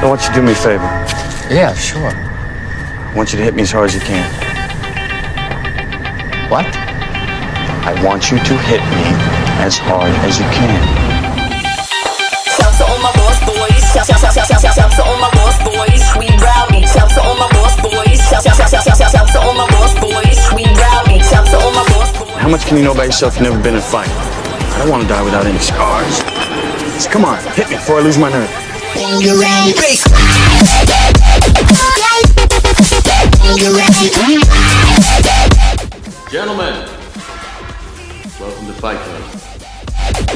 So I want you to do me a favor. Yeah, sure. I want you to hit me as hard as you can. What? I want you to hit me as hard as you can. Shout to all my boss boys. Shout to all my boss boys. We rowdy. Shout to all my boss boys. Shout to all my boss boys. We rowdy. Shout to all my boss boys. How much can you know about yourself if you've never been in a fight? I don't want to die without any scars. So come on, hit me before I lose my nerve. Gentlemen, welcome to Fight Club.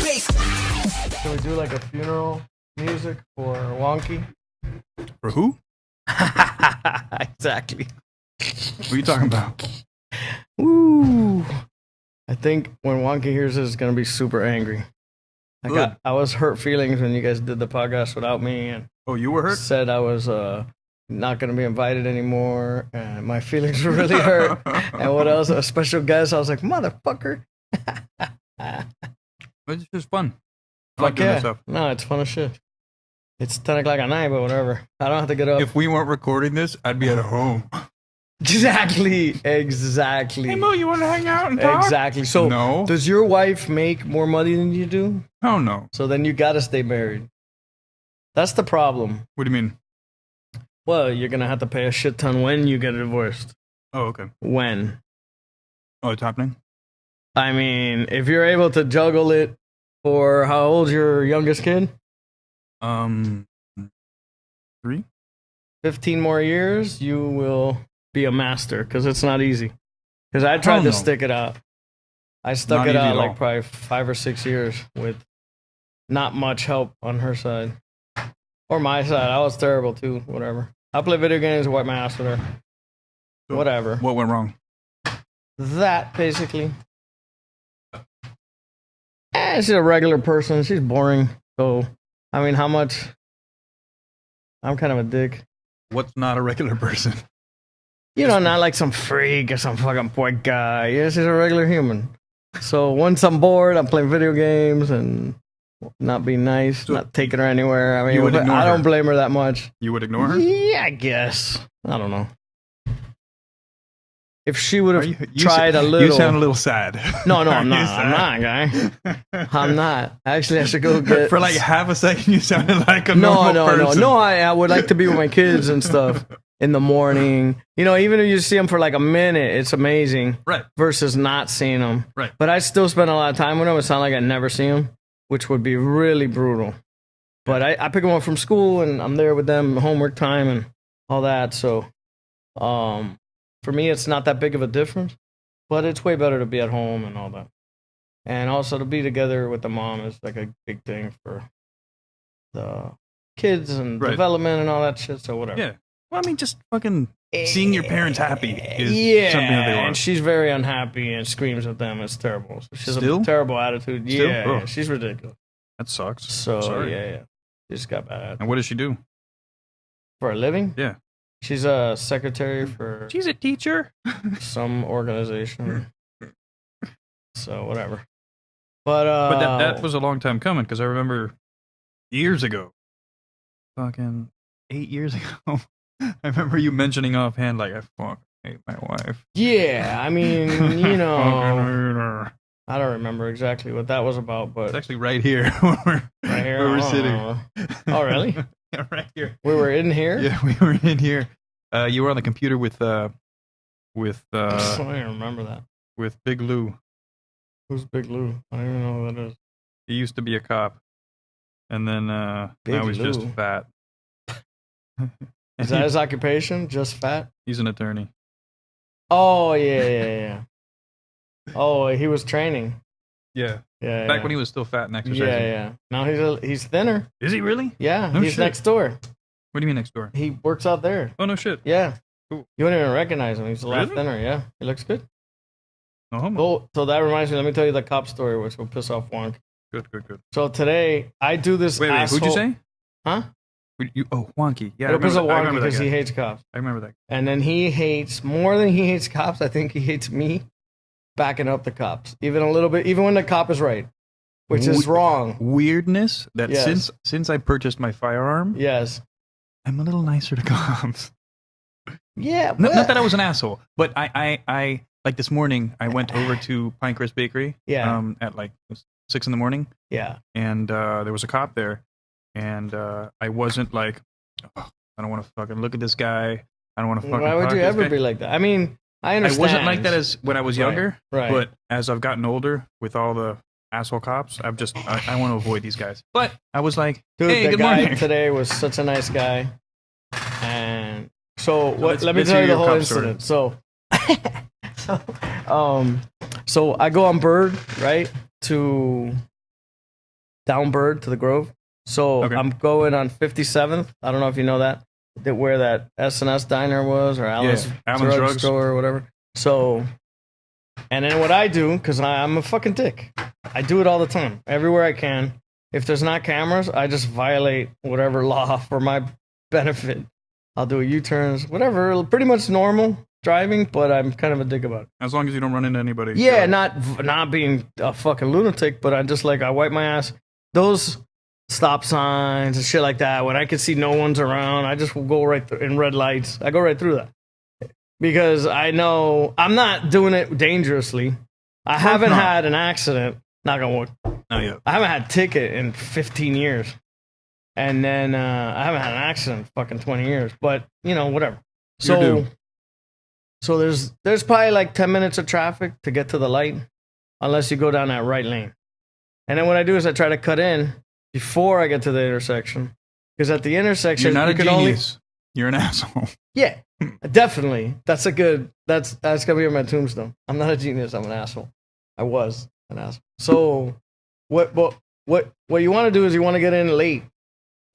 Can we do like a funeral music for Wonky? For who? Exactly. What are you talking about? Woo! I think when Wonky hears this, it's gonna be super angry. I was hurt feelings when you guys did the podcast without me, and Oh, you were hurt? said I was not gonna be invited anymore, and my feelings were really hurt. And what else? A special guest. I was like, motherfucker. It's just fun. I like Fuck doing yeah. this stuff. No, it's fun as shit. It's 10 o'clock at night, but whatever. I don't have to get up. If we weren't recording this, I'd be at home. Exactly. Hey, Mo, you want to hang out and talk? Exactly. So, No. does your wife make more money than you do? Oh, no. So then you gotta stay married. That's the problem. What do you mean? Well, you're gonna have to pay a shit ton when you get divorced. Oh, okay. When? Oh, it's happening? I mean, if you're able to juggle it for how old's your youngest kid? 3? 15 more years, you will be a master, because it's not easy. Because I tried to no. stick it out. I stuck Not it easy out at like all. probably 5 or 6 years with not much help on her side. Or my side. I was terrible too. Whatever. I play video games and wipe my ass with her. So, Whatever. What went wrong? That, basically. She's a regular person. She's boring. So, I mean, how much? I'm kind of a dick. What's not a regular person? You know, not like some freak or some fucking poor guy. Yeah, she's a regular human. So once I'm bored, I'm playing video games and not being nice, So not taking her anywhere. I you mean, would ignore I don't her? blame her that much. You would ignore her? Yeah, I guess. I don't know. If she would Are have you tried a You little. sound a little sad. No, I'm You not. I'm sad? not, guy. I'm not. Actually, I should go get. For like half a second, you sounded like a No, normal person. no. I would like to be with my kids and stuff in the morning. You know, even if you see them for like a minute, it's amazing. Right. Versus not seeing them. Right. But I still spend a lot of time with them. It's not like I never see them, which would be really brutal. But I pick them up from school and I'm there with them, homework time and all that. So, for me, it's not that big of a difference. But it's way better to be at home and all that. And also to be together with the mom is like a big thing for the kids and Right. development and all that shit. So whatever. Yeah. Well, I mean, just fucking seeing your parents happy is Yeah, something that they want. and she's very unhappy and screams at them. It's terrible. So she's Still? a terrible attitude. Still? Yeah, Ugh. she's ridiculous. That sucks. So Sorry. yeah. She just got bad And what does she do? for a living. Yeah. She's a secretary for She's a teacher. some organization. So whatever. But But that was a long time coming because I remember years ago, fucking 8 years ago, I remember you mentioning offhand, like, I fucking hate my wife. yeah. I mean, you know, Fucking hate her. I don't remember exactly what that was about, but It's actually right here where right here, where I we're don't sitting. know. Oh, really? Yeah, right here. We were in here. Yeah, we were in here. You were on the computer with I don't even remember that. with Big Lou. Who's Big Lou? I don't even know who that is. He used to be a cop, and then now Big he's just Lou? fat. Is that his occupation? Just fat? He's an attorney. Oh yeah. Oh, he was training. Yeah. Yeah. Back when he was still fat and exercising. Yeah. Now he's thinner. Is he really? Yeah, No he's shit. next door. What do you mean next door? He works out there. Oh no shit. Yeah. Cool. You wouldn't even recognize him. He's a lot Really? thinner. Yeah, he looks good. No homo. Oh, so that reminds me. Let me tell you the cop story, which will piss off Wonk. Good. So today I do this. Wait, asshole, who'd you say? Huh? Wonky. Yeah, I It'll piss off remember, I Wonk remember that because guy. he hates cops. I remember that. And then he hates more than he hates cops. I think he hates me. backing up the cops, even a little bit, even when the cop is right, which is wrong. Weirdness that Yes. since I purchased my firearm, Yes. I'm a little nicer to cops. Yeah. Not that I was an asshole, but I like this morning I went over to Pinecrest Bakery. Yeah. At like 6 a.m, Yeah. and there was a cop there, and I wasn't like, oh, I don't want to fucking look at this guy. I don't want to fucking. Why would talk you to this ever guy. be like that? I mean, I I understand. wasn't like that as when I was Right, younger, right. but as I've gotten older, with all the asshole cops, I want to avoid these guys. But I was like, Dude, hey, the good guy morning. today was such a nice guy. And so let's- let me let's tell you hear the your whole cop story. incident. So I go on Bird, right? To down Bird to the Grove. So Okay. I'm going on 57th. I don't know if you know that where that S&S diner was, or Allen's Allen's Drugs. Store or whatever. So, and then what I do, because I'm a fucking dick, I do it all the time, everywhere I can. If there's not cameras, I just violate whatever law for my benefit. I'll do U-turns, whatever, pretty much normal driving, but I'm kind of a dick about it. As long as you don't run into anybody. Yeah, not being a fucking lunatic, but I just like, I wipe my ass. Those stop signs and shit like that, when I can see no one's around, I just will go right through, in red lights. I go right through that. Because I know I'm not doing it dangerously. I haven't not. had an accident, knock on wood. Not yet. I haven't had a ticket in 15 years. And then I haven't had an accident in fucking 20 years. But, you know, whatever. You're due. So there's probably like 10 minutes of traffic to get to the light, unless you go down that right lane. And then what I do is I try to cut in before I get to the intersection. Because at the intersection, You're not you a can genius. You're an asshole. yeah, definitely. That's gonna be on my tombstone. I'm not a genius. I'm an asshole. I was an asshole. So what you want to do is you want to get in late.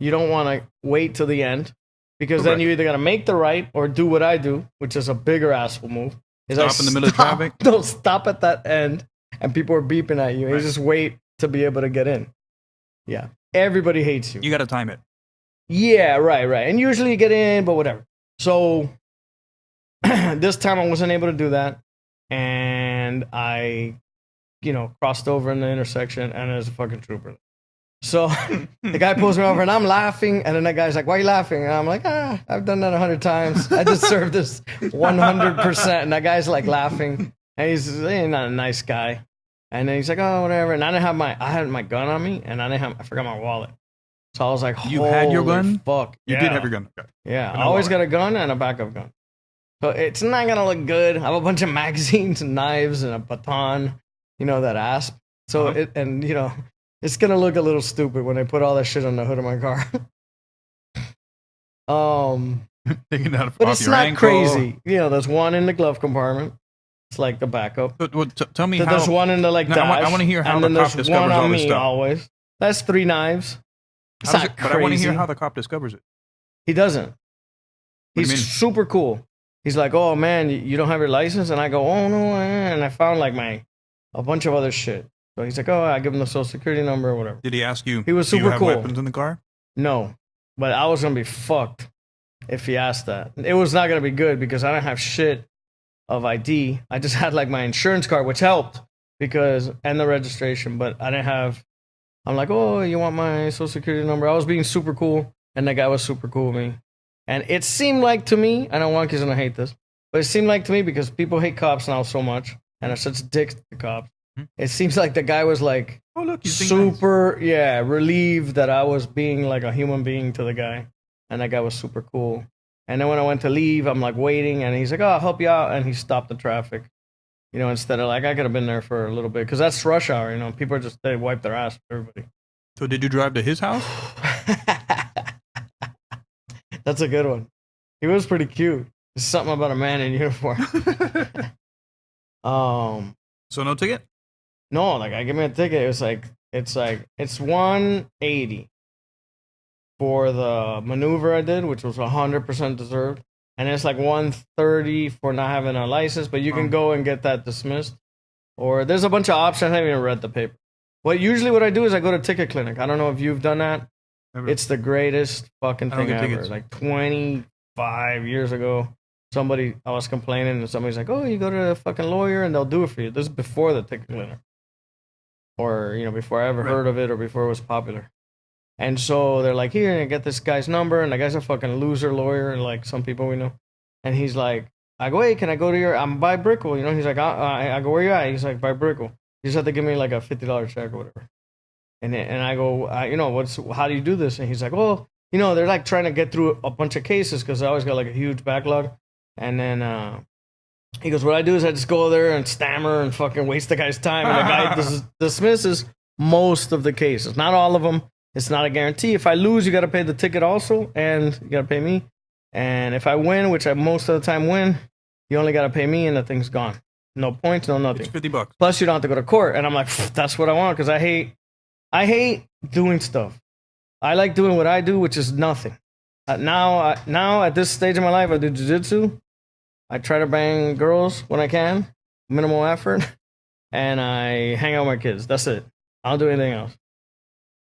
You don't want to wait till the end, because then Correct. you either got to make the right or do what I do, which is a bigger asshole move. Is Stop in the middle of traffic? Don't stop at that end, and people are beeping at you. Right. You just wait to be able to get in. Yeah, everybody hates you. You got to time it. Yeah, right. And usually you get in, but whatever. So this time I wasn't able to do that. And I, crossed over in the intersection, and there's a fucking trooper. So the guy pulls me over, and I'm laughing. And then that guy's like, "Why are you laughing?" And I'm like, I've done that 100 times. I deserve this 100%. And that guy's like laughing. And he's not a nice guy. And then he's like, "Oh, whatever." And I had my gun on me, and I forgot my wallet. So I was like, You had your "Holy gun? Fuck. You Yeah. did have your gun. Okay. Yeah, But I no always wallet. got a gun and a backup gun. So it's not going to look good. I have a bunch of magazines and knives and a baton, that asp. So Uh-huh. it's going to look a little stupid when I put all that shit on the hood of my car. Taking that But off it's your not ankle. crazy. There's one in the glove compartment. It's like the backup. Tell me Then how. there's one in the No, I dash. wanna hear how and the then cop there's discovers one all on this me stuff. always. That's 3 knives. It's how does not it- but I want to crazy. hear how the cop discovers it. He doesn't. do you He's mean? super cool. He's like, "Oh man, you don't have your license?" And I go, "Oh no," and I found like a bunch of other shit. So he's like, "Oh," I give him the social security number or whatever. Did he ask you? He was Do you super have cool. weapons in the car? No, but I was gonna be fucked if he asked that. It was not gonna be good because I didn't have shit of ID. I just had like my insurance card, which helped and the registration, but I didn't have. I'm like, "Oh, you want my social security number?" I was being super cool, and the guy was super cool with me. And it seemed like to me, I know Wonky's gonna hate this, but it seemed like to me, because people hate cops now so much and are such dicks to cops. It seems like the guy was like Oh look, you think nice. super, relieved that I was being like a human being to the guy, and that guy was super cool. And then when I went to leave, I'm like waiting, and he's like, "Oh, I'll help you out," and he stopped the traffic. Instead of like I could have been there for a little bit, because that's rush hour. People are they wipe their ass for everybody. So did you drive to his house? That's a good one. He was pretty cute. There's something about a man in uniform. So no ticket? No, like I give me a ticket. It's 180 for the maneuver I did, which was 100% deserved, and it's like 130 for not having a license. But you can go and get that dismissed, or there's a bunch of options. I haven't even read the paper. Usually what I do is I go to Ticket Clinic. I don't know if you've done that. Never. It's the greatest fucking I don't thing get ever. tickets. Like 25 years ago. somebody, I was complaining, and somebody's like, "Oh, you go to a fucking lawyer, and they'll do it for you." This is before the ticket cleaner, or before I ever heard of it, or before it was popular. And so they're like, "Here, and get this guy's number," and the guy's a fucking loser lawyer, like some people we know. And he's like, I go, "Hey, can I go to your? I'm by Brickell, He's like, I go, "Where you at?" He's like, "By Brickell." You just have to give me like a $50 check or whatever. And I go, how do you do this? And he's like, "Well, they're like trying to get through a bunch of cases because I always got like a huge backlog." And then he goes, "What I do is I just go there and stammer and fucking waste the guy's time." And the guy dismisses most of the cases, not all of them. It's not a guarantee. If I lose, you got to pay the ticket also, and you got to pay me. And if I win, which I most of the time win, you only got to pay me, and the thing's gone. No points, no nothing. It's $50. Plus, you don't have to go to court. And I'm like, that's what I want, because I hate doing stuff. I like doing what I do, which is nothing. Now at this stage of my life, I do jiu-jitsu. I try to bang girls when I can, minimal effort, and I hang out with my kids. That's it. I don't do anything else.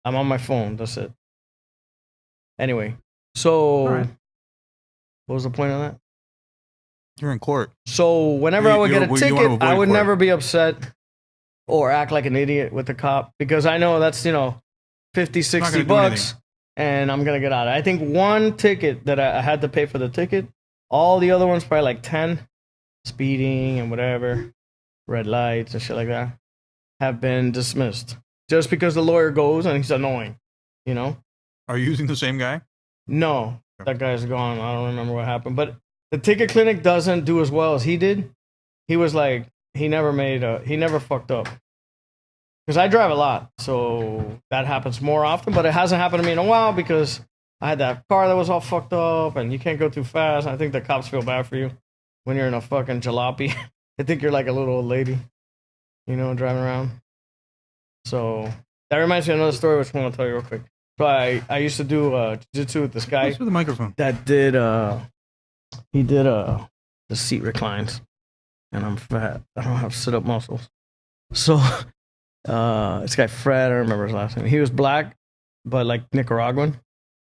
I'm on my phone. That's it. Anyway, so right. What was the point of that? You're in court. So whenever I would get a you wanna ticket, avoid I would court. never be upset or act like an idiot with the cop, because I know that's, 50, 60 do bucks, and I'm going to get out. I think one ticket that I had to pay for the ticket, all the other ones, probably like 10, speeding and whatever, red lights and shit like that, have been dismissed. Just because the lawyer goes and he's annoying, Are you using the same guy? No, that guy's gone. I don't remember what happened. But the ticket clinic doesn't do as well as he did. He was like, he never fucked up. Because I drive a lot, so that happens more often. But it hasn't happened to me in a while because I had that car that was all fucked up, and you can't go too fast. I think the cops feel bad for you when you're in a fucking jalopy. They think you're like a little old lady, driving around. So that reminds me of another story, which I'm going to tell you real quick. So I used to do jiu-jitsu with this guy Thanks for the microphone. that did he did the seat reclines, and I'm fat. I don't have sit-up muscles. So this guy Fred, I don't remember his last name. He was black, but like Nicaraguan,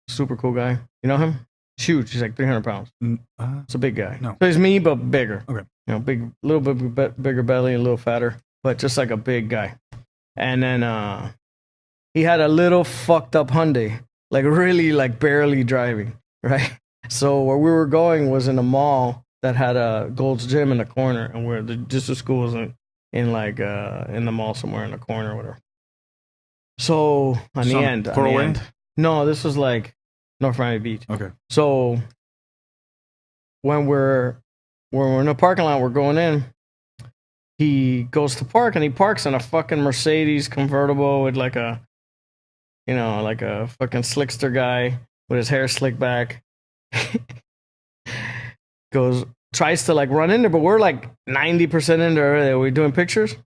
super cool guy. You know him? He's huge. He's like 300 pounds. It's a big guy. No. So he's me, but bigger. Okay. Big, little bit bigger belly, a little fatter, but just like a big guy. And then he had a little fucked up Hyundai, like really like barely driving, right? So where we were going was in a mall that had a Gold's Gym in the corner, and where the jiu-jitsu school was in the mall somewhere in the corner or whatever. So on the end, no, this was like North Miami Beach. Okay. So when we're in the parking lot, we're going in. He goes to park, and he parks in a fucking Mercedes convertible with like a fucking slickster guy with his hair slicked back. Tries to like run in there, but we're like 90% in there already. Are we doing pictures?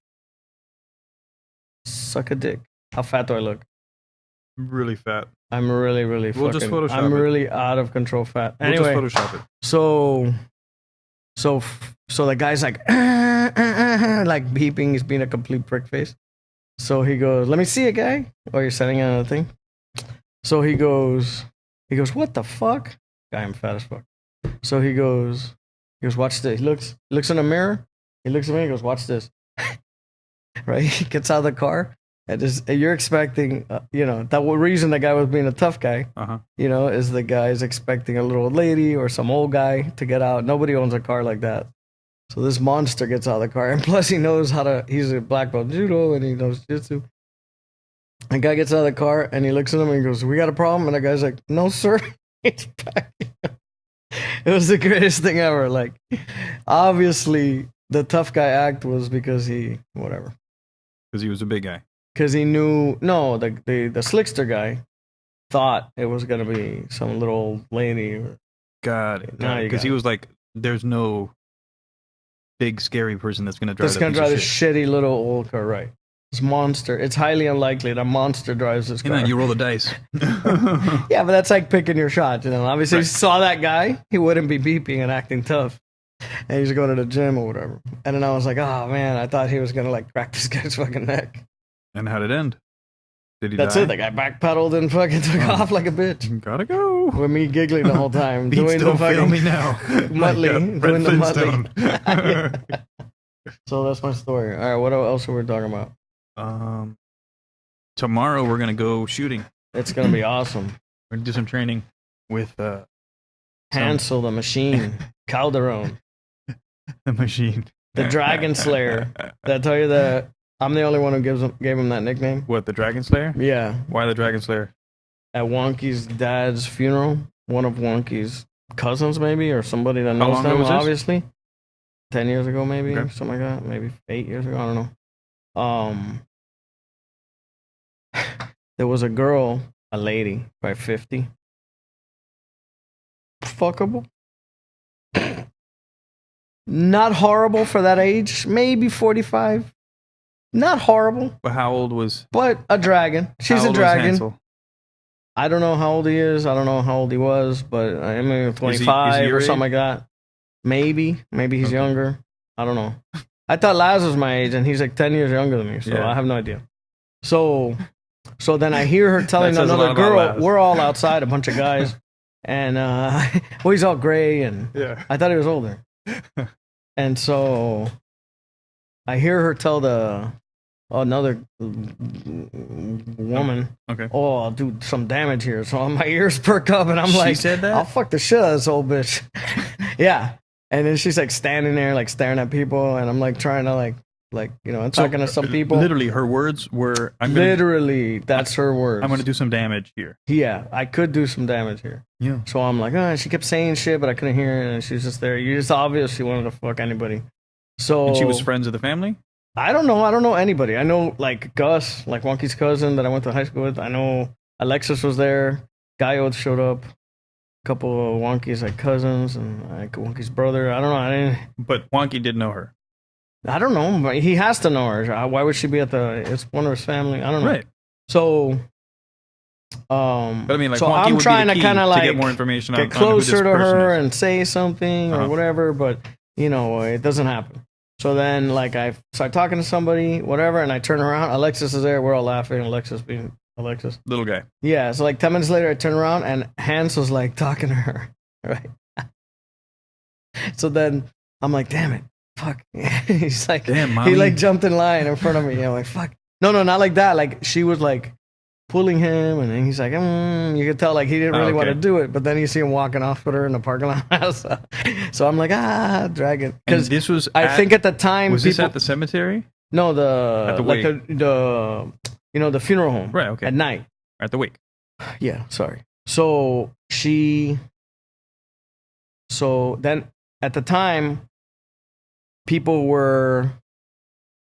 Suck a dick. How fat do I look? Really fat. I'm really, really We'll just Photoshop I'm it. really out of control fat. We'll Anyway, just Photoshop it. So the guy's like, like beeping. He's being a complete prick face. So he goes, "Let me see it, guy." Oh, you're setting another thing. So he goes, "What the fuck?" Guy, I'm fat as fuck. So he goes, "Watch this." He looks in the mirror. He looks at me. He goes, "Watch this." Right? He gets out of the car. And you're expecting, that reason the guy was being a tough guy, is the guy's expecting a little old lady or some old guy to get out. Nobody owns a car like that. So this monster gets out of the car, and plus he knows he's a black belt judo, and he knows jiu-jitsu. The guy gets out of the car, and he looks at him, and he goes, "We got a problem?" And the guy's like, "No, sir." It's back. It was the greatest thing ever. Like, obviously, the tough guy act was because whatever. Because he was a big guy. Because he knew, no, the slickster guy thought it was going to be some little old lady. Got it. Now you Because got he it. was like, there's no big scary person that's going to drive That's going to drive this shit. shitty little old car, right? This monster. It's highly unlikely that monster drives this Hey car. man, you roll the dice. Yeah, but that's like picking your shot, Obviously, if he saw that guy, he wouldn't be beeping and acting tough. And he's going to the gym or whatever. And then I was like, oh man, I thought he was going to like crack this guy's fucking neck. And how'd it end? Did he That's die? it. The guy backpedaled and fucking took off like a bitch. Gotta go. With me giggling the whole time, Beats doing the don't fail fucking me now. Muttley, Like, Fred doing the Flintstone. Muttley. So that's my story. All right, what else are we talking about? Tomorrow we're gonna go shooting. It's gonna be awesome. We're gonna do some training with Hansel the Machine, Calderon, the machine, the Dragon Slayer. Did I tell you that I'm the only one who gave him that nickname? What, the Dragon Slayer? Yeah. Why the Dragon Slayer? At Wonky's dad's funeral, one of Wonky's cousins, maybe, or somebody that How knows long ago them, was this? obviously. 10 years ago, maybe, Okay. something like that. Maybe 8 years ago, I don't know. There was a girl, a lady, by 50. Fuckable. Not horrible for that age. Maybe 45. Not horrible, But how old was? but a dragon. She's how a old was dragon. Hansel? I don't know how old he is. I don't know how old he was, but I mean, 25 your or something age? like that. Maybe he's Okay. younger. I don't know. I thought Laz was my age, and he's like 10 years younger than me, so Yeah. I have no idea. So then I hear her telling That says a lot another about girl, Laz. we're all outside, a bunch of guys, and well, he's all gray, and Yeah. I thought he was older. And so I hear her tell another woman, Okay. "Oh, I'll do some damage here." So my ears perk up, and I'm She like, said that? "I'll fuck the shit out of this old bitch." Yeah. And then she's like standing there, like staring at people, and I'm like trying to like I'm talking to some people. Literally, her words were, Literally, that's her words. I'm gonna do some damage here. Yeah, I could do some damage here. Yeah. So I'm like, she kept saying shit, but I couldn't hear it, and she's just there. It's obvious she wanted to fuck anybody. So And she was friends with the family? I don't know anybody. I know like Gus, like Wonky's cousin that I went to high school with. I know Alexis was there. Gaio showed up. A couple of Wonky's like cousins and like Wonky's brother. I don't know. But Wonky did know her. I don't know. But he has to know her. Why would she be at it's one of his family? I don't know. Right. So, But I mean, like, so Wonky I'm would trying be the to key kind of like get more information get on who this closer to person her is. and say something or Uh-huh. whatever, but it doesn't happen. So then, like, I start talking to somebody, whatever, and I turn around. Alexis is there. We're all laughing. Alexis being Alexis. Little guy. Yeah. So like 10 minutes later, I turn around and Hans was like talking to her. Right. So then I'm like, damn it, fuck. He's like, Damn, he mommy. like jumped in line in front of me. I'm like, fuck. No, not like that. Like she was like pulling him, and then he's like, you could tell like he didn't really want to okay. do it. But then you see him walking off with her in the parking lot. So I'm like, dragon. And Because this was I think at the time, was people, this at the cemetery? no, At the like wake. the funeral home, Right, okay. at night. At the wake. Yeah, sorry. So then at the time, people were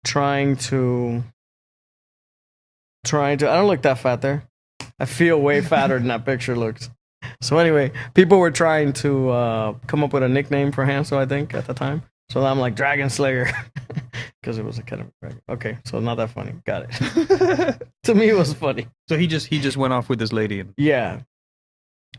trying to. I don't look that fat there. I feel way fatter than that picture looks. So anyway, people were trying to come up with a nickname for Hansel, I think, at the time. So I'm like Dragon Slayer because it was a kind of dragon. Okay, so not that funny. Got it. To me, it was funny. So he just went off with this lady. And Yeah.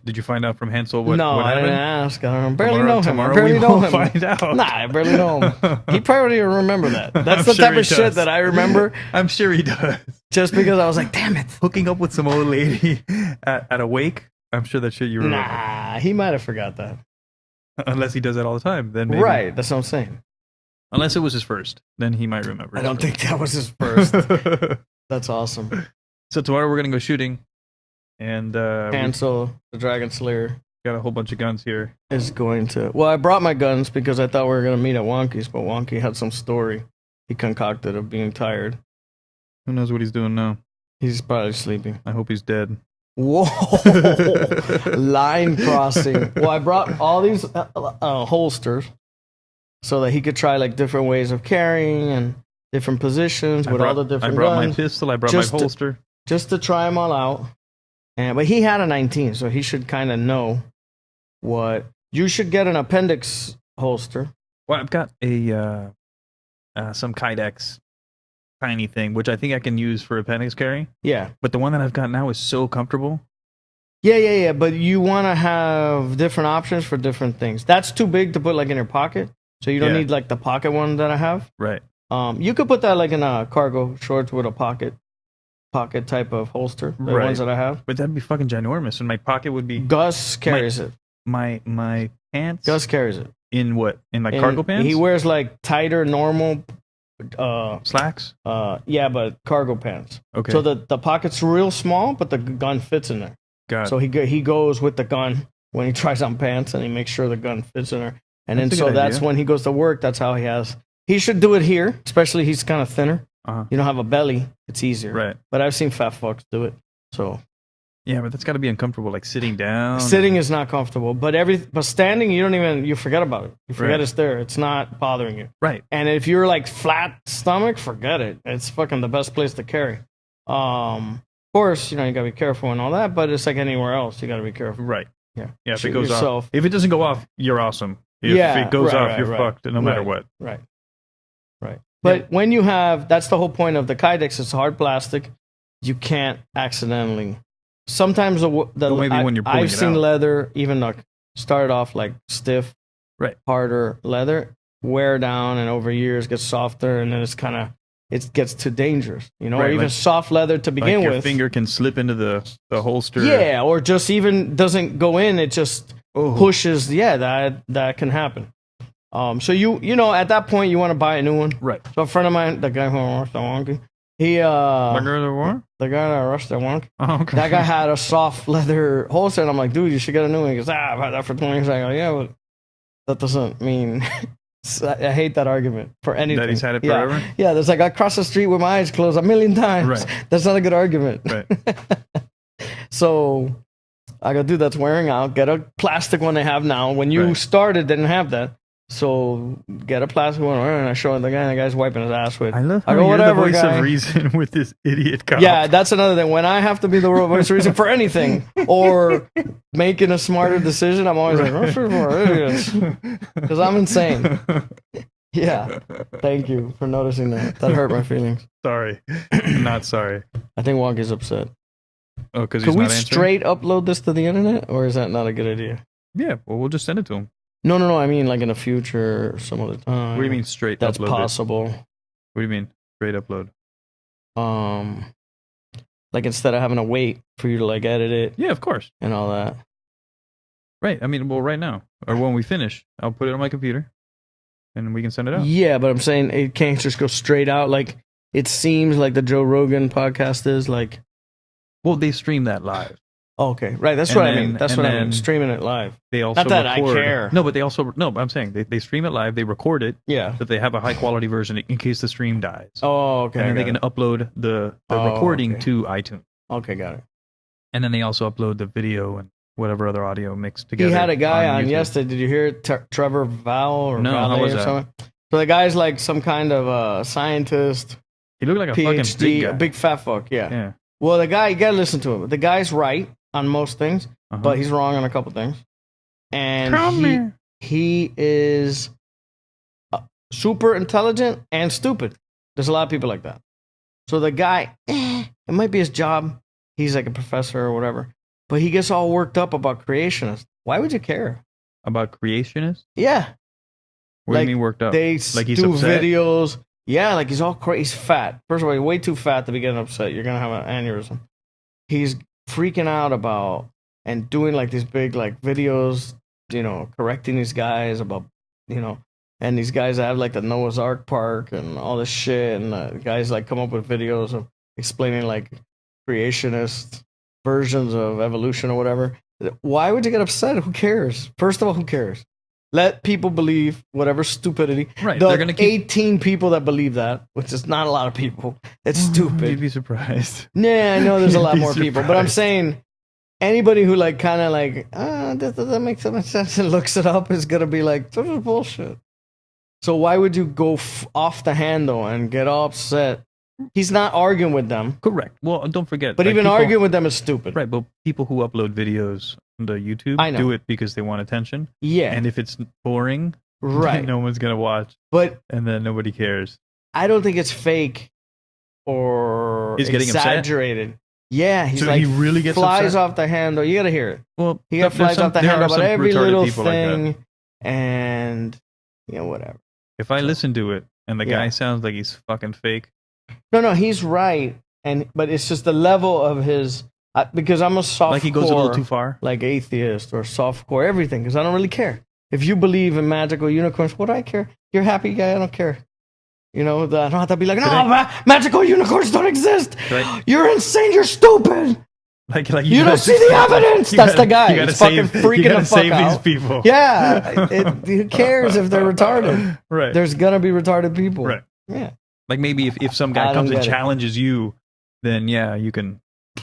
did you find out from Hansel what No, what I didn't happened? ask. I don't barely know him. Tomorrow I barely we know will him. find out. Nah, I barely know him. He probably don't even remember that. That's I'm the sure type he of shit does. that I remember I'm sure he does. just because I was like, damn it. Hooking up with some old lady at a wake. I'm sure that shit you remember. Nah, he might have forgot that. Unless he does that all the time, then maybe. Right, that's what I'm saying. Unless it was his first, then he might remember. I don't think that was his first. That's awesome. So tomorrow we're gonna go shooting, and we Hansel, the Dragon Slayer, got a whole bunch of guns here. is going to. Well, I brought my guns because I thought we were going to meet at Wonky's, but Wonky had some story he concocted of being tired. Who knows what he's doing now? He's probably sleeping. I hope he's dead. Whoa! Line crossing. Well, I brought all these holsters so that he could try like different ways of carrying and different positions with all the different I brought guns, my pistol. I brought Just my to- holster. just to try them all out. But he had a 19, so he should kind of know what. You should get an appendix holster. Well, I've got a some Kydex tiny thing, which I think I can use for appendix carry. Yeah. But the one that I've got now is so comfortable. Yeah. But you want to have different options for different things. That's too big to put like in your pocket, so you don't Yeah. need like the pocket one that I have. Right. You could put that like in a cargo shorts with a pocket. pocket type of holster, the Right. ones that I have. But that'd be fucking ginormous, and my pocket would be Gus carries it. my pants. Gus carries it. in what? In like And cargo pants? He wears like tighter, normal, slacks. yeah, but cargo pants. Okay. So the pocket's real small, but the gun fits in there. Got it. So he goes with the gun when he tries on pants, and he makes sure the gun fits in there. And That's a then so good that's idea. when he goes to work. That's how he has. He should do it here, especially he's kind of thinner. Uh-huh. You don't have a belly; it's easier. Right. But I've seen fat fucks do it. So Yeah, but that's got to be uncomfortable, like sitting down. sitting is not comfortable, but standing, you forget about it. You forget Right. it's there. It's not bothering you. Right. And if you're like flat stomach, forget it. It's fucking the best place to carry. Of course, you gotta be careful and all that, but it's like anywhere else. You gotta be careful. Right. Yeah. Yeah. If Shoot it goes yourself. off, if it doesn't go off, you're awesome. If Yeah, it goes right, off, right, you're right. fucked no matter Right. what. Right. Right. But when you have, that's the whole point of the Kydex. It's hard plastic. You can't accidentally. Sometimes Well, maybe when you're pulling I've it seen out. leather even like started off like stiff, Right. harder leather, wear down, and over years gets softer, and then it gets too dangerous. Or Right, even like- soft leather to Like begin your with. finger can slip into the holster. Yeah, or just even doesn't go in. It just Oh. pushes. Yeah, that can happen. So at that point you want to buy a new one. Right. So a friend of mine, the guy who rushed the wonky, he Like the war? the guy that rushed the wonky, Oh, okay. that guy had a soft leather holster, and I'm like, dude, you should get a new one. He goes, I've had that for 20 years. I go, yeah, but that doesn't mean. I hate that argument for anything. That he's had it Yeah. forever? Yeah, there's like I crossed the street with my eyes closed a million times. Right. That's not a good argument. Right. So I go, dude, that's wearing out. Get a plastic one they have now. When you Right. started, they didn't have that. So get a plastic one. And I show the guy, and the guy's wiping his ass with. I love I how go, you're whatever, the voice guy. of reason with this idiot cop. Yeah, that's another thing. When I have to be the voice of reason for anything or making a smarter decision, I'm always like, "Oh, sure, for idiots," because I'm insane. Yeah. Thank you for noticing that. That hurt my feelings. Sorry. Not sorry. I think Wonky's upset. Oh, because he's Could we not answering? straight upload this to the internet, or is that not a good idea? Yeah, well, we'll just send it to him. No. I mean, like in the future, or some other time. What do you mean straight That's upload it? possible. What do you mean straight upload? Like instead of having to wait for you to like edit it Yeah, of course. and all that. Right. I mean, well, right now. Or when we finish, I'll put it on my computer and we can send it out. Yeah, but I'm saying it can't just go straight out. Like it seems like the Joe Rogan podcast is like. Well, they stream that live. Oh, okay, right. That's And what I then- mean. That's and what I mean. then- Streaming it live. They also Not that I record. care. No, but they also no. But I'm saying they stream it live. They record it, Yeah. but they have a high quality version in case the stream dies. Oh, okay. and then I they got can upload the Oh, recording okay. to iTunes, it. Okay, got it. and then they also upload the video and whatever other audio mixed together. He had a guy on YouTube. yesterday. Did you hear it? Trevor Val or No, how Valet was or that? something? So the guy's like some kind of scientist, He looked like a fucking big PhD, guy. a big fat fuck. Yeah. Yeah. Well, the guy, you gotta listen to him. The guy's right on most things, Uh-huh. but he's wrong on a couple things. And Come here. he is super intelligent and stupid. There's a lot of people like that. So the guy, it might be his job. He's like a professor or whatever, but he gets all worked up about creationists. Why would you care? About creationists? Yeah, What do Like, you mean worked up? they Like he's do upset? videos. Yeah, like he's all crazy. He's fat. First of all, you're way too fat to be getting upset. You're gonna have an aneurysm. He's freaking out about and doing like these big like videos, correcting these guys about, and these guys have like the Noah's Ark Park and all this shit, and guys like come up with videos of explaining like creationist versions of evolution or whatever. Why would you get upset? Who cares? First of all, who cares? Let people believe whatever stupidity. Right, The they're gonna keep- 18 people that believe that, which is not a lot of people. It's You'd stupid. be surprised. Yeah, I know there's a You'd lot be more people, but I'm surprised. saying anybody who like kind of like, that doesn't make so much sense and looks it up is gonna be like, this is bullshit. So why would you go off the handle and get all upset? He's not arguing with them, Correct. Well, don't forget. but like, even people- arguing with them is stupid. Right, but people who upload videos on the YouTube I know. do it because they want attention. Yeah, And if it's boring, right. no one's gonna watch, But and then nobody cares. I don't think it's fake or He's getting upset? exaggerated. Yeah, he's So like he really gets flies upset? off the handle. You gotta hear it. Well, He got flies off the there handle are about some every retarded little people like that. thing, and whatever. If I listen to it and the Yeah. guy sounds like he's fucking fake, No, he's right. but it's just the level of his because I'm a soft Like he goes a little too far. like atheist or softcore everything because I don't really care. If you believe in magical unicorns, what do I care? You're a happy guy, I don't care. You know, I don't have to be like, no, magical unicorns don't exist. Right. You're insane. You're stupid. Like You don't see the evidence. That's the guy. You gotta He's fucking save, freaking you gotta the fuck save out. these people. Yeah. Who cares if they're retarded? Right. There's gonna be retarded people. Right. Yeah. Like maybe if some I guy don't comes and get it. challenges you, then yeah, you can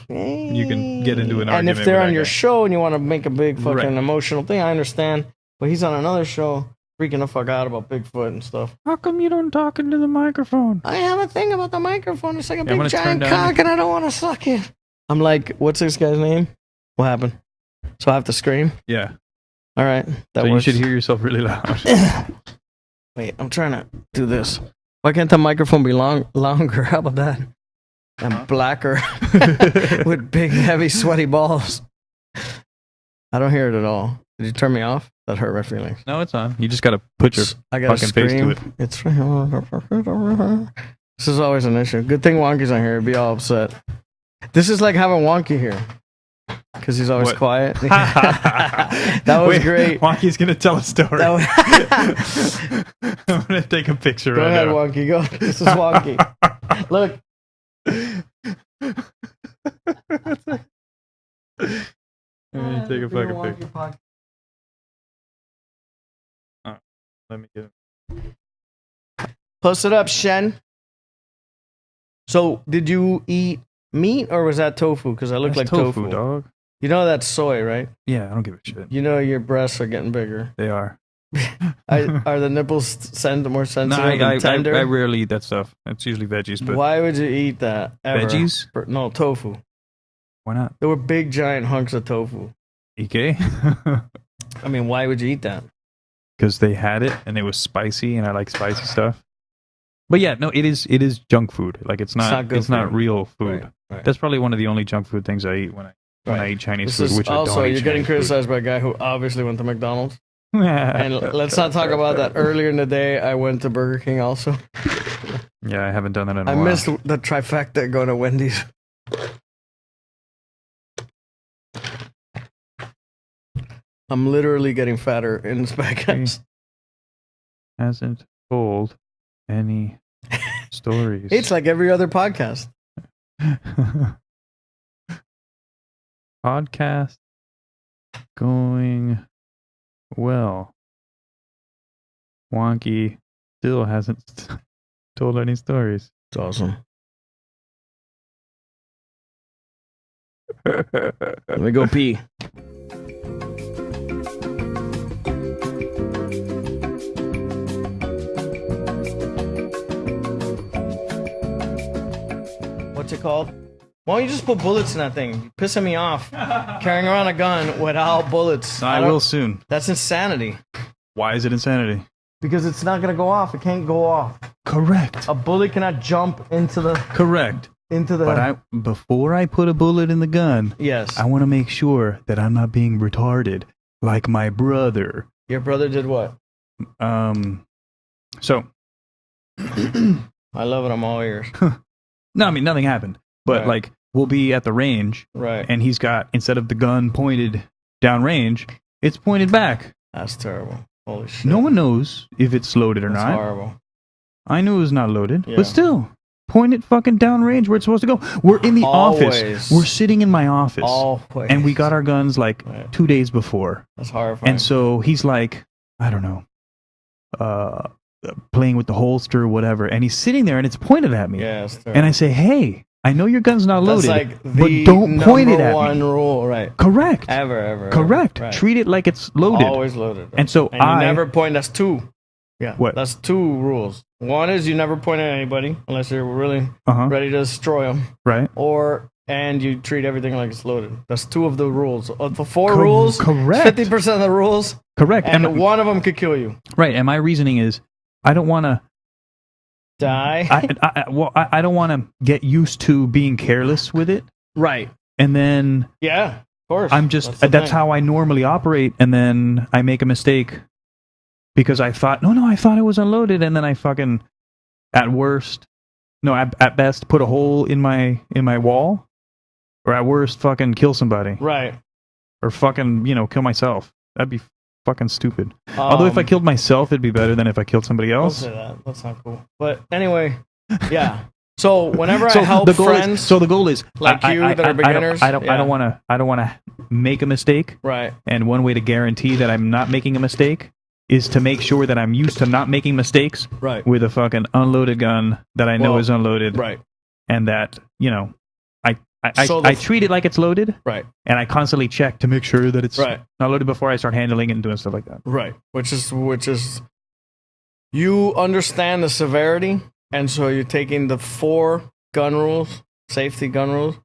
get into an And argument if they're with on that your guy. show and you want to make a big fucking Right. emotional thing, I understand. But he's on another show freaking the fuck out about Bigfoot and stuff. How come you don't talk into the microphone? I have a thing about the microphone. It's like a I'm big gonna turn giant down cock and I don't want to suck it. I'm like, what's this guy's name? What happened? So I have to scream? Yeah. All right. That So you works. should hear yourself really loud. Wait, I'm trying to do this. Why can't the microphone be longer? How about that? And blacker with big, heavy, sweaty balls. I don't hear it at all. Did you turn me off? That hurt my feelings. No, it's on. You just gotta put your I gotta fucking face to scream. it. It's this is always an issue. Good thing Wonky's on here. He'd be all upset. This is like having Wonky here because he's always What? quiet. That was Wait, great. Wonky's gonna tell a story. That was- I'm gonna take a picture Go right ahead, now. Wonky. Go. This is Wonky. Look. Let me take a fucking picture. Let me get it. Post it up, Shen. So, did you eat meat or was that tofu? Because I look That's like tofu. dog. You know that's soy, right? Yeah, I don't give a shit. You know your breasts are getting bigger. They are. Are the nipples more No, sensitive and tender? I rarely eat that stuff. It's usually veggies, but Why would you eat that? Ever? Veggies? No, tofu. why not? There were big, giant hunks of tofu. EK? I mean, why would you eat that? Because they had it and it was spicy, and I like spicy stuff. But yeah, no, it is junk food. Like it's not good it's for not you. real food. Right. That's probably one of the only junk food things I eat when I eat Chinese This food, is which also, I don't eat you're getting Chinese food. criticized by a guy who obviously went to McDonald's. And let's not talk about that. Earlier in the day, I went to Burger King also. Yeah, I haven't done that in a I while. missed the trifecta going to Wendy's. I'm literally getting fatter in this podcast. Hasn't told any stories. It's like every other podcast. Podcast going well. Wonky still hasn't told any stories. It's awesome. Let me go pee. What's it called? Why don't you just put bullets in that thing? You're pissing me off. Carrying around a gun without bullets. I don't- will soon. That's insanity. Why is it insanity? Because it's not gonna go off. It can't go off. Correct. A bullet cannot jump into the Correct. But before I put a bullet in the gun, Yes. I want to make sure that I'm not being retarded like my brother. Your brother did what? So I love it. I'm all ears. no, I mean nothing happened. But Right. like we'll be at the range Right. and he's got, instead of the gun pointed down range, it's pointed back. That's terrible. Holy shit. No one knows if it's loaded or That's not. horrible. I knew it was not loaded, Yeah. but still, point it fucking down range where it's supposed to go. We're in the Always. office. We're sitting in my office. Always. And we got our guns like Right. 2 days before. That's horrifying. And so he's like, I don't know, playing with the holster or whatever. And he's sitting there and it's pointed at me. yeah, it's terrible. And I say, hey, I know your gun's not That's loaded, like but the don't point it number at one me. rule, right? Correct. Ever. Correct. Right. Treat it like it's loaded. Always loaded. And so you I- never point. That's two. Yeah. What? That's two rules. One is you never point at anybody unless you're really Uh-huh. ready to destroy them, Right. and you treat everything like it's loaded. That's two of the rules. Of the four rules, correct. 50% of the rules, Correct. and one of them could kill you. Right. And my reasoning is, I don't want to. Die. I don't want to get used to being careless with it, Right. and then Yeah. Of course. I'm just the that's thing. how I normally operate, and then I make a mistake because I thought I thought it was unloaded, and then I fucking at worst No, at best, put a hole in my wall, or at worst, fucking kill somebody, Right. or fucking kill myself. That'd be fucking stupid. Although if I killed myself, it'd be better than if I killed somebody Don't else. say that. That's not cool. But anyway, yeah. So whenever So I help the goal friends, is, so the goal is like you that are beginners, I don't want to make a mistake. right, And one way to guarantee that I'm not making a mistake is to make sure that I'm used to not making mistakes right, with a fucking unloaded gun that I know Well, is unloaded, right, and that So I treat it like it's loaded, right, and I constantly check to make sure that it's right, not loaded before I start handling it and doing stuff like that. right. Which is, you understand the severity, and so you're taking the 4 gun rules, safety gun rules.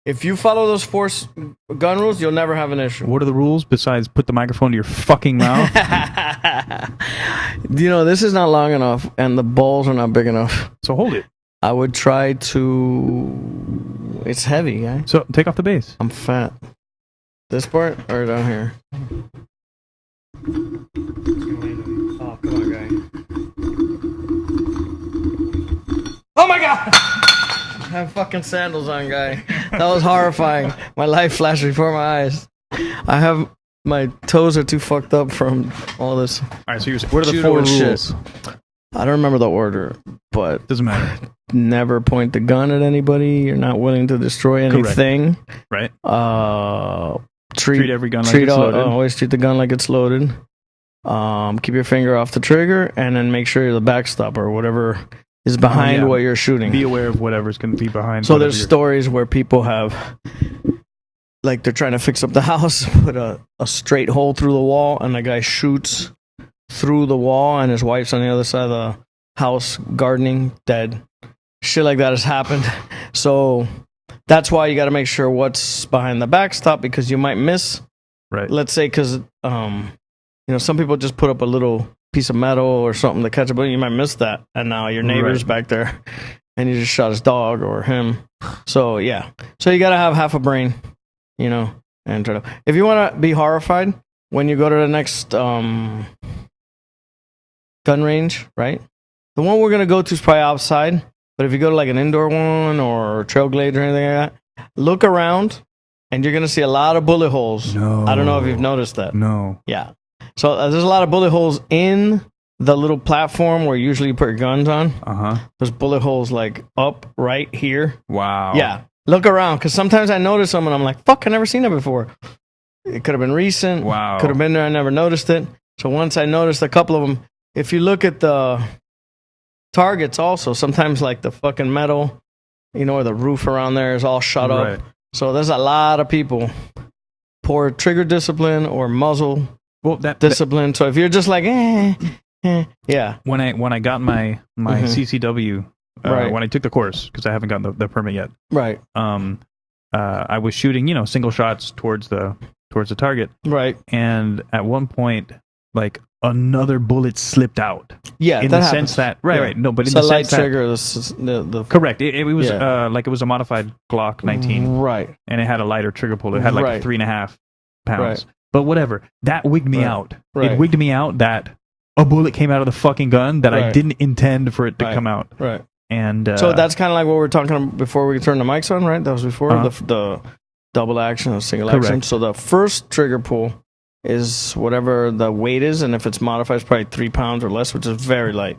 If you follow those 4 gun rules, you'll never have an issue. What are the rules besides put the microphone to your fucking mouth? This is not long enough, and the balls are not big enough. So hold it. I would try to. It's heavy, guy. So take off the base. I'm fat. This part or down here? Oh, come on, guy. Oh my god! I have fucking sandals on, guy. That was horrifying. My life flashed before my eyes. My toes are too fucked up from all this. All right. So what are the Judo 4 and shit. rules? I don't remember the order, but Doesn't matter, never point the gun at anybody. You're not willing to destroy anything. right? Treat every gun like it's loaded. Always treat the gun like it's loaded. Keep your finger off the trigger, and then make sure you're the backstop or whatever is behind yeah. what you're shooting. Be aware of whatever's going to be behind. So whatever there's you're- stories where people have, like, they're trying to fix up the house, put a straight hole through the wall, and the guy shoots through the wall, and his wife's on the other side of the house gardening, dead. Shit like that has happened. So that's why you got to make sure what's behind the backstop, because you might miss. right. Let's say, because some people just put up a little piece of metal or something to catch it, but you might miss that, and now your neighbor's back there, and you just shot his dog or him. So yeah, so you got to have half a brain, and try to. If you want to be horrified when you go to the next gun range, right? The one we're gonna go to is probably outside, but if you go to like an indoor one or Trailblade or anything like that, look around, and you're gonna see a lot of bullet holes. No. I don't know if you've noticed that. No. Yeah. So there's a lot of bullet holes in the little platform where usually you put your guns on. There's bullet holes like up right here. Wow. Yeah. Look around, because sometimes I notice them and I'm like, fuck, I never seen that before. It could have been recent. Wow. Could have been there. I never noticed it. So once I noticed a couple of them, if you look at the targets also, sometimes like the fucking metal, or the roof around there is all shut Right. up. So there's a lot of people. Poor trigger discipline or muzzle Well, that discipline. So if you're just like, yeah, when I got my Mhm. CCW, Right. when I took the course, because I haven't gotten the permit yet, right, I was shooting single shots towards the target, right, and at one point, like another bullet slipped out. yeah. In that the happens. sense that Yeah. no, but in It's the a light sense that trigger. The correct. It was Yeah. like it was a modified Glock 19, right, and it had a lighter trigger pull. It had like Right. 3.5 pounds. Right. But whatever, that wigged me Right. out. Right. It wigged me out that a bullet came out of the fucking gun that I Right. didn't intend for it to Right. come out. right. And So that's kind of like what we were talking about before we turned the mics on, right? That was before Uh-huh. the double action or single Correct. action. So the first trigger pull is whatever the weight is, and if it's modified, it's probably 3 pounds or less, which is very light.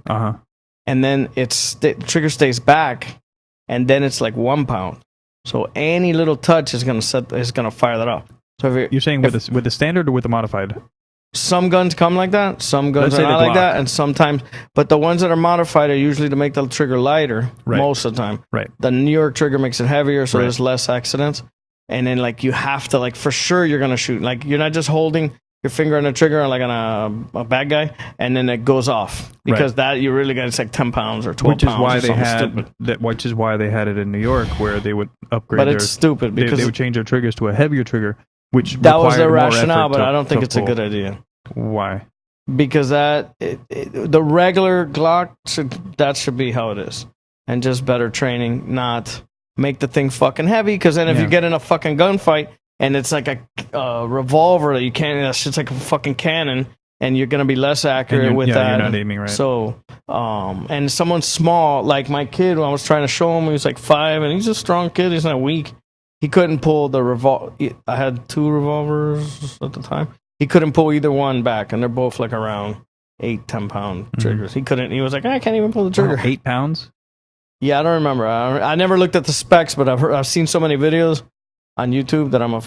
And then the trigger stays back, and then it's like 1 pound. So any little touch is gonna fire that off. So if You're saying with the standard or with the modified? some guns come like that, some guns Let's are say not the like Glock. that, and sometimes, but the ones that are modified are usually to make the trigger lighter Right. most of the time. Right. The New York trigger makes it heavier, so Right. there's less accidents. And then like you have to for sure you're gonna shoot. Like you're not just holding your finger on the trigger like on a bad guy, and then it goes off because that you really got it's like 10 pounds or 12 Which is pounds. why or they something had stupid. that. Which is why they had it in New York, where they would upgrade. But their, it's stupid because they would change their triggers to a heavier trigger, which that was their required more rationale. effort But to- I don't think to it's a pull. good idea. Why? Because the regular Glock should be how it is, and just better training, not make the thing fucking heavy. Because then if Yeah. you get in a fucking gunfight and it's like a revolver that you can't, that shit's like a fucking cannon, and you're gonna be less accurate you're- with yeah, that. you're not aiming right. So, and someone small like my kid, when I was trying to show him, he was like 5, and he's a strong kid. He's not weak. He couldn't pull the I had 2 revolvers at the time. He couldn't pull either one back, and they're both like around 8-10 pound triggers. He couldn't. He was like, I can't even pull the trigger. 8 pounds. Yeah, I don't remember. I never looked at the specs, but I've seen so many videos on YouTube that I'm a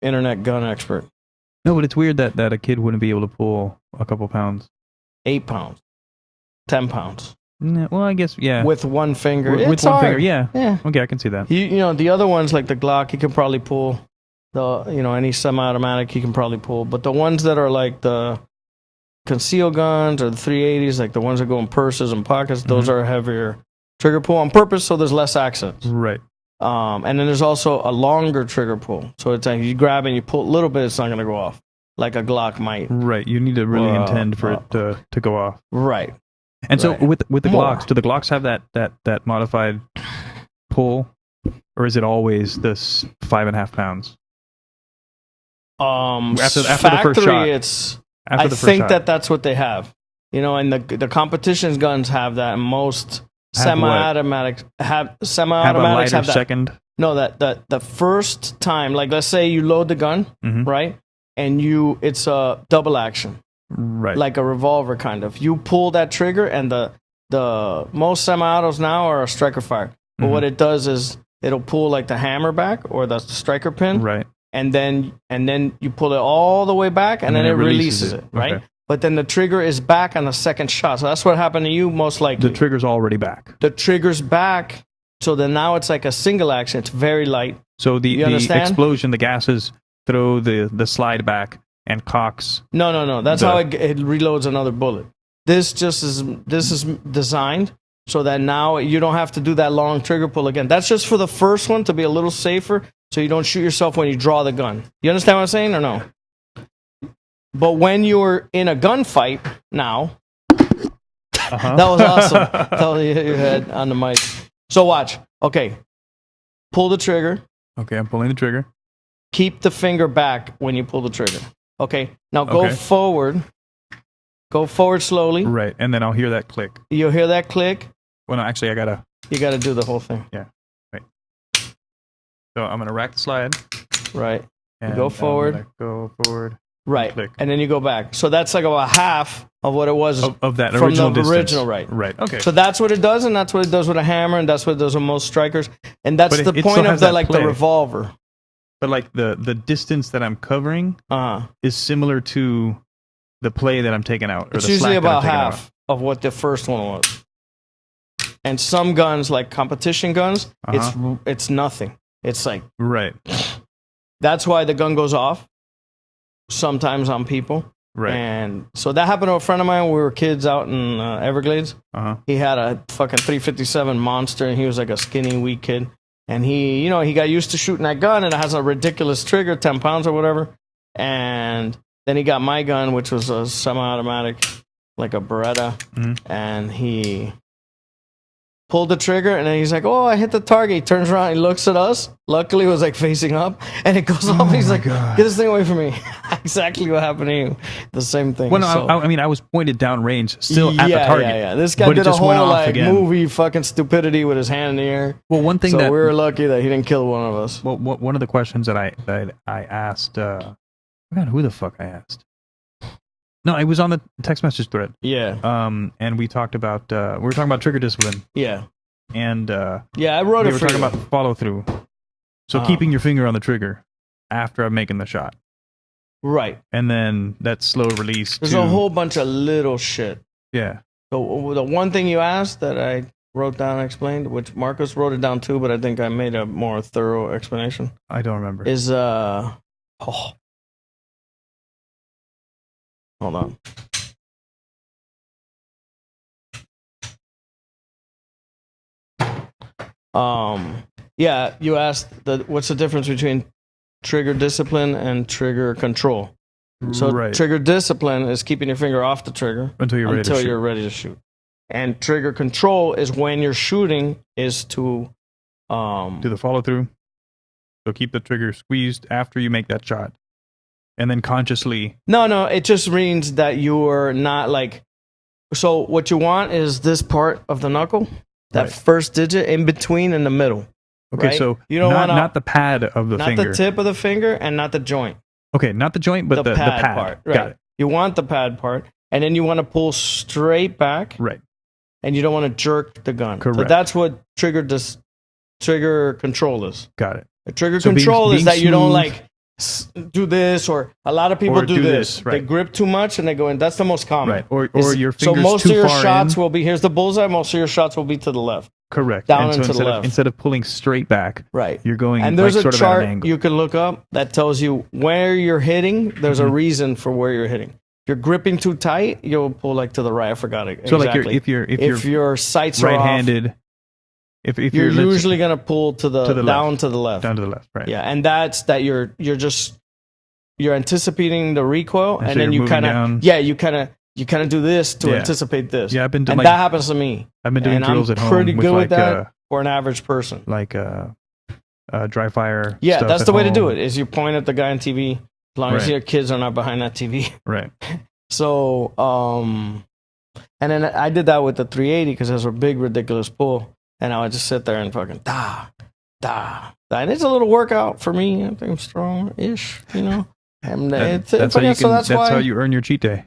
internet gun expert. No, but it's weird that a kid wouldn't be able to pull a couple pounds. 8 pounds, 10 pounds Well, I guess yeah. with one finger. With It's one hard. finger, yeah. Yeah. Okay, I can see that. You know, the other ones like the Glock, he can probably pull any semi-automatic he can probably pull. But the ones that are like the concealed guns or the 380s, like the ones that go in purses and pockets, those are a heavier trigger pull on purpose, so there's less accidents. Right. And then there's also a longer trigger pull. So it's like you grab and you pull a little bit, it's not going to go off like a Glock might. Right. You need to really intend for it to go off. Right. And so Right. with the More. Glocks, do the Glocks have that modified pull, or is it always this 5.5 pounds? After the factory, first shot. it's. After I the first think shot. that's what they have. You know, and the competition guns have that. And most Have what? semi-automatics have Have a semi-automatics lighter have that. second. No, that the first time, like let's say you load the gun, Mhm. right, and it's a double action, Right. like a revolver kind of. You pull that trigger, and the most semi-autos now are a striker fire. But what it does is it'll pull like the hammer back or the striker pin, right. and then you pull it all the way back, and then it releases it, right? Okay. But then the trigger is back on the second shot. So that's what happened to you most likely. The trigger's already back. The trigger's back, so then now it's like a single action. It's very light. So the understand? explosion, the gases throw the slide back and cocks. No. That's how it reloads another bullet. This is designed so that now you don't have to do that long trigger pull again. That's just for the first one to be a little safer, so you don't shoot yourself when you draw the gun. You understand what I'm saying or no? But when you're in a gunfight now, Uh-huh. that was awesome. Tell you hit your head on the mic. So watch. Okay, pull the trigger. Okay, I'm pulling the trigger. Keep the finger back when you pull the trigger. Okay. Now go Okay. forward. Go forward slowly. Right, and then I'll hear that click. You'll hear that click. Well, no, actually, I gotta. You got to do the whole thing. So I'm gonna rack the slide. Right. And go I'm forward. gonna Go forward. Right. Click. And then you go back. So that's like about half of what it was Of that from original the distance. original, right? Right. Okay. So that's what it does, and that's what it does with a hammer, and that's what it does with most strikers. And that's But the it point still of has the that like play. the revolver. But like the distance that I'm covering Uh-huh. is similar to the play that I'm taking out. Or It's the usually slack that I'm about taking half of what the first one was. And some guns, like competition guns, it's nothing. It's like out. Right. that's why the gun goes off sometimes on people. Right. And so that happened to a friend of mine when we were kids out in Everglades. Uh-huh. He had a fucking 357 Monster, and he was like a skinny, weak kid. And he got used to shooting that gun, and it has a ridiculous trigger, 10 pounds or whatever. And then he got my gun, which was a semi-automatic, like a Beretta. And he pulled the trigger, and then he's like, oh, I hit the target. He turns around, he looks at us. Luckily, it was like facing up, and it goes off. He's like, get this thing away from me. Exactly what happened to you. The same thing. Well, no, So- I mean, I was pointed down range, still at the target. Yeah. This guy but it did a just went whole off like again. movie fucking stupidity with his hand in the air. Well, one thing So that we were lucky that he didn't kill one of us. well, one of the questions that I asked, I forgot who the fuck I asked. No, it was on the text message thread. Yeah, And we talked about we were talking about trigger discipline, yeah, and yeah. I wrote we it were for talking you. about follow through. So keeping your finger on the trigger after I'm making the shot, Right. and then that slow release. There's to, a whole bunch of little shit. yeah. So the one thing you asked that I wrote down and explained, which Marcus wrote it down too, but I think I made a more thorough explanation, I don't remember. is hold on. Yeah, you asked what's the difference between trigger discipline and trigger control. So right. trigger discipline is keeping your finger off the trigger until you're ready to shoot. you're ready to shoot. And trigger control is when you're shooting is to Do the follow through. So keep the trigger squeezed after you make that shot. and then consciously. No, it just means that you're not like. So what you want is this part of the knuckle, that Right. first digit in between in the middle. Okay, right? so you don't not, want not the pad of the not finger. the tip of the finger and not the joint. Okay, not the joint, but the pad. part. Right. Got it. You want the pad part, and then you want to pull straight back, Right. and you don't want to jerk the gun. So Correct. that's what trigger control is. Got it. The trigger So being- control is being that you don't smooth- like do this, or a lot of people Or do do this. this, right. They grip too much and they go in. That's the most common. Right. Or Is- your so fingers most too of your far shots in. will be here's the bullseye. Most of your shots will be to the left. Correct. down and so and to the instead left. Of, instead of pulling straight back, Right. you're going And there's like, a sort of at an chart angle. you can look up that tells you where you're hitting. There's Mm-hmm. a reason for where you're hitting. If you're gripping too tight, you'll pull like to the right. I forgot it. So exactly. like if you're your sights are off, right-handed, if you're let's- usually gonna pull to the left. down to the left. down to the left, right? Yeah, and that's that you're anticipating the recoil, And and so then you're you kind moving of down. you kind of do this to Yeah. anticipate this. Yeah, I've been doing and like, that happens to me. I've been doing and drills I'm at home pretty with good like with that for an average person. Dry fire. Yeah, stuff that's at the way to do home. it. Is you point at the guy on TV, as long as Right. your kids are not behind that TV. Right. So, and then I did that with the 380 because it was a big ridiculous pull, and I would just sit there and fucking da. And it's a little workout for me. I think I'm strong-ish, you know. And it's That's how you so that's why how you earn your cheat day.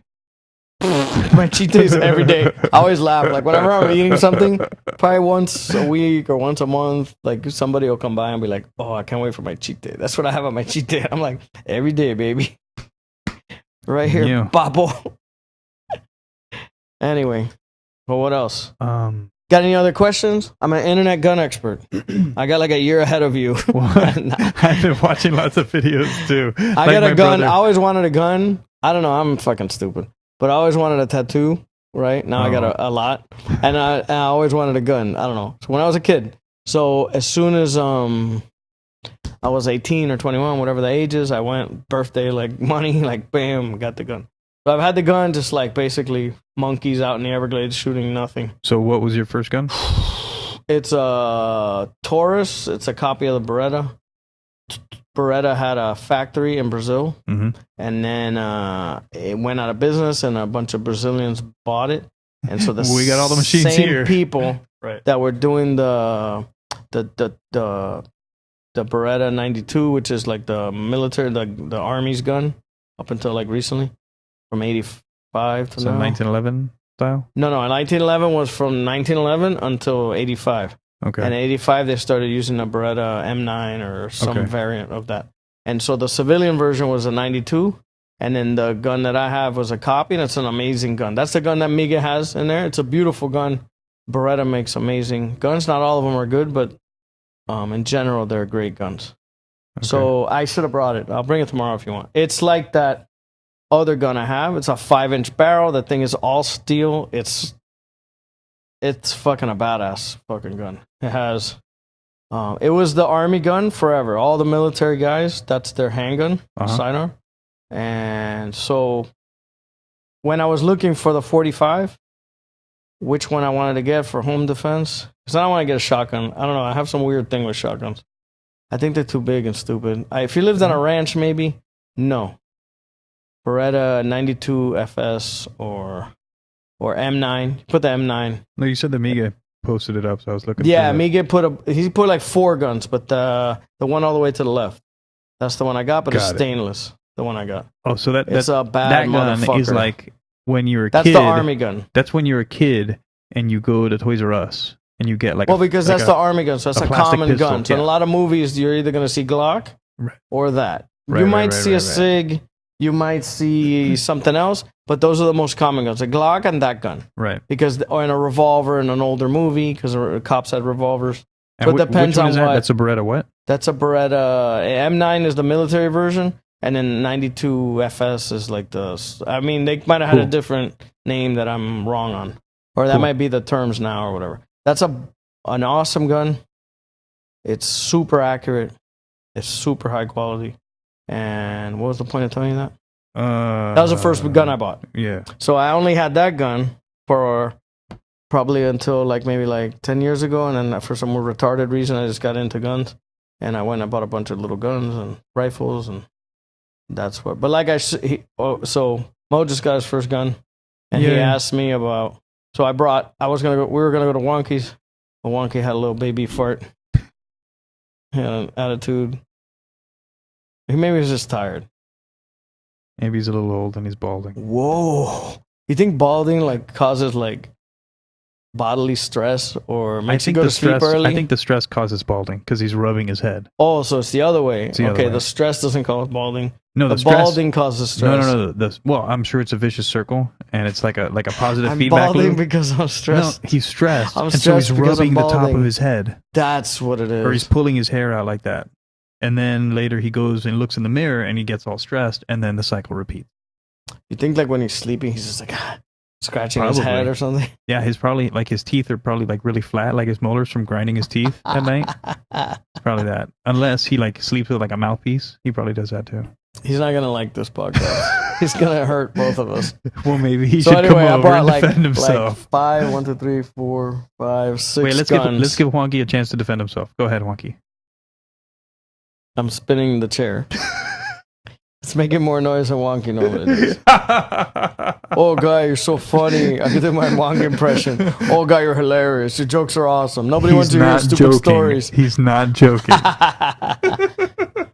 my cheat days every day. I always laugh. Like whenever I'm eating something, probably once a week or once a month, like somebody will come by and be like, "Oh, I can't wait for my cheat day." That's what I have on my cheat day. I'm like, every day, baby. Right here, Yeah. Babo. Anyway, well, what else? Um, Got any other questions? I'm an internet gun expert. I got like a year ahead of you. I've been watching lots of videos too. I got a gun. I always wanted a gun. I don't know. I'm fucking stupid. But I always wanted a tattoo, right? Now I got a lot. And I always wanted a gun. I don't know. So when I was a kid. So as soon as I was 18 or 21, whatever the age is, I went birthday, like money, like bam, got the gun. So I've had the gun just like basically monkeys out in the Everglades shooting nothing. So what was your first gun? It's a Taurus. It's a copy of the Beretta. Beretta had a factory in Brazil, Mhm. and then it went out of business, and a bunch of Brazilians bought it. And so the We got all the machines same here. people Right. that were doing the Beretta 92, which is like the military, the army's gun, up until like recently, from 85 to So now. 1911 style. No, 1911 was from 1911 until 85. Okay. And in 85, they started using a Beretta M9 or some Okay. variant of that. And so the civilian version was a 92. And then the gun that I have was a copy, and it's an amazing gun. That's the gun that Miga has in there. It's a beautiful gun. Beretta makes amazing guns. Not all of them are good, but in general, they're great guns. Okay. So I should have brought it. I'll bring it tomorrow if you want. It's like that other gun I have. It's a 5-inch barrel. That thing is all steel. It's fucking a badass fucking gun. It has. It was the army gun forever. All the military guys, that's their handgun, sidearm. And so when I was looking for the 45, which one I wanted to get for home defense, because I don't want to get a shotgun. I don't know. I have some weird thing with shotguns. I think they're too big and stupid. If you lived on a ranch, maybe. No. Beretta 92 FS or M9. Put the M9. No, you said the Miga posted it up, so I was looking. Yeah, through that. he put like 4 guns, but the one all the way to the left, that's the one I got, but it's Got it. stainless. The one I got. Oh, so It's a bad that gun motherfucker. is like when you're a That's kid. the army gun. That's when you're a kid and you go to Toys R Us and you get like. Well, because that's the army gun, so that's a a plastic common pistol, gun. So in a yeah. lot of movies, you're either going to see Glock Right. or that. Right, You right, might right, see a right, right. SIG, you might see something else, but those are the most common guns: a Glock and that gun. Right. Because or in a revolver in an older movie, because cops had revolvers. And So it depends which one on is that? what. That's a Beretta. What? That's a Beretta. M9 is the military version, and then 92 FS is like the. I mean, they might have had a Cool. different name that I'm wrong on, or that Cool. might be the terms now or whatever. That's an awesome gun. It's super accurate. It's super high quality. And what was the point of telling you that? That was the first gun I bought. Yeah. So I only had that gun for probably until maybe 10 years ago, and then for some retarded reason, I just got into guns, and I went and bought a bunch of little guns and rifles, and That's what. But like so Mo just got his first gun, and he Yeah. asked me about. So I was gonna go. We were gonna go to Wonky's, but Wonky had a little baby fart. He had an attitude. Maybe he was just tired. Maybe he's a little old and he's balding. Whoa! You think balding like causes like bodily stress or makes you go to sleep early? I think the stress causes balding because he's rubbing his head. Oh, so it's the other way. the other Okay, way. the stress doesn't cause balding. No, The the stress. balding causes stress. No. Well, I'm sure it's a vicious circle, and it's like a positive I'm feedback balding loop. because I'm stressed. No, he's stressed, I'm and so stressed he's because I'm rubbing the top balding. of his head, That's what it is. or he's pulling his hair out like that. And then later he goes and looks in the mirror, and he gets all stressed, and then the cycle repeats. You think like when he's sleeping, he's just like scratching his Probably. head or something? Yeah, his teeth are probably like really flat, like his molars from grinding his teeth at night. Probably that. Unless he like sleeps with like a mouthpiece, he probably does that too. He's not gonna like this podcast. He's gonna hurt both of us. Well, maybe he So should anyway, I come over brought and like defend himself. 5, 1, 2, 3, 4, 5, 6 Wait, let's guns. give Wonky a chance to defend himself. Go ahead, Wonky. I'm spinning the chair. It's making more noise than Wonky normally does. Oh, guy, you're so funny. I can do my Wonky impression. Oh, guy, you're hilarious. Your jokes are awesome. Nobody wants to hear your stupid stories. He's not joking.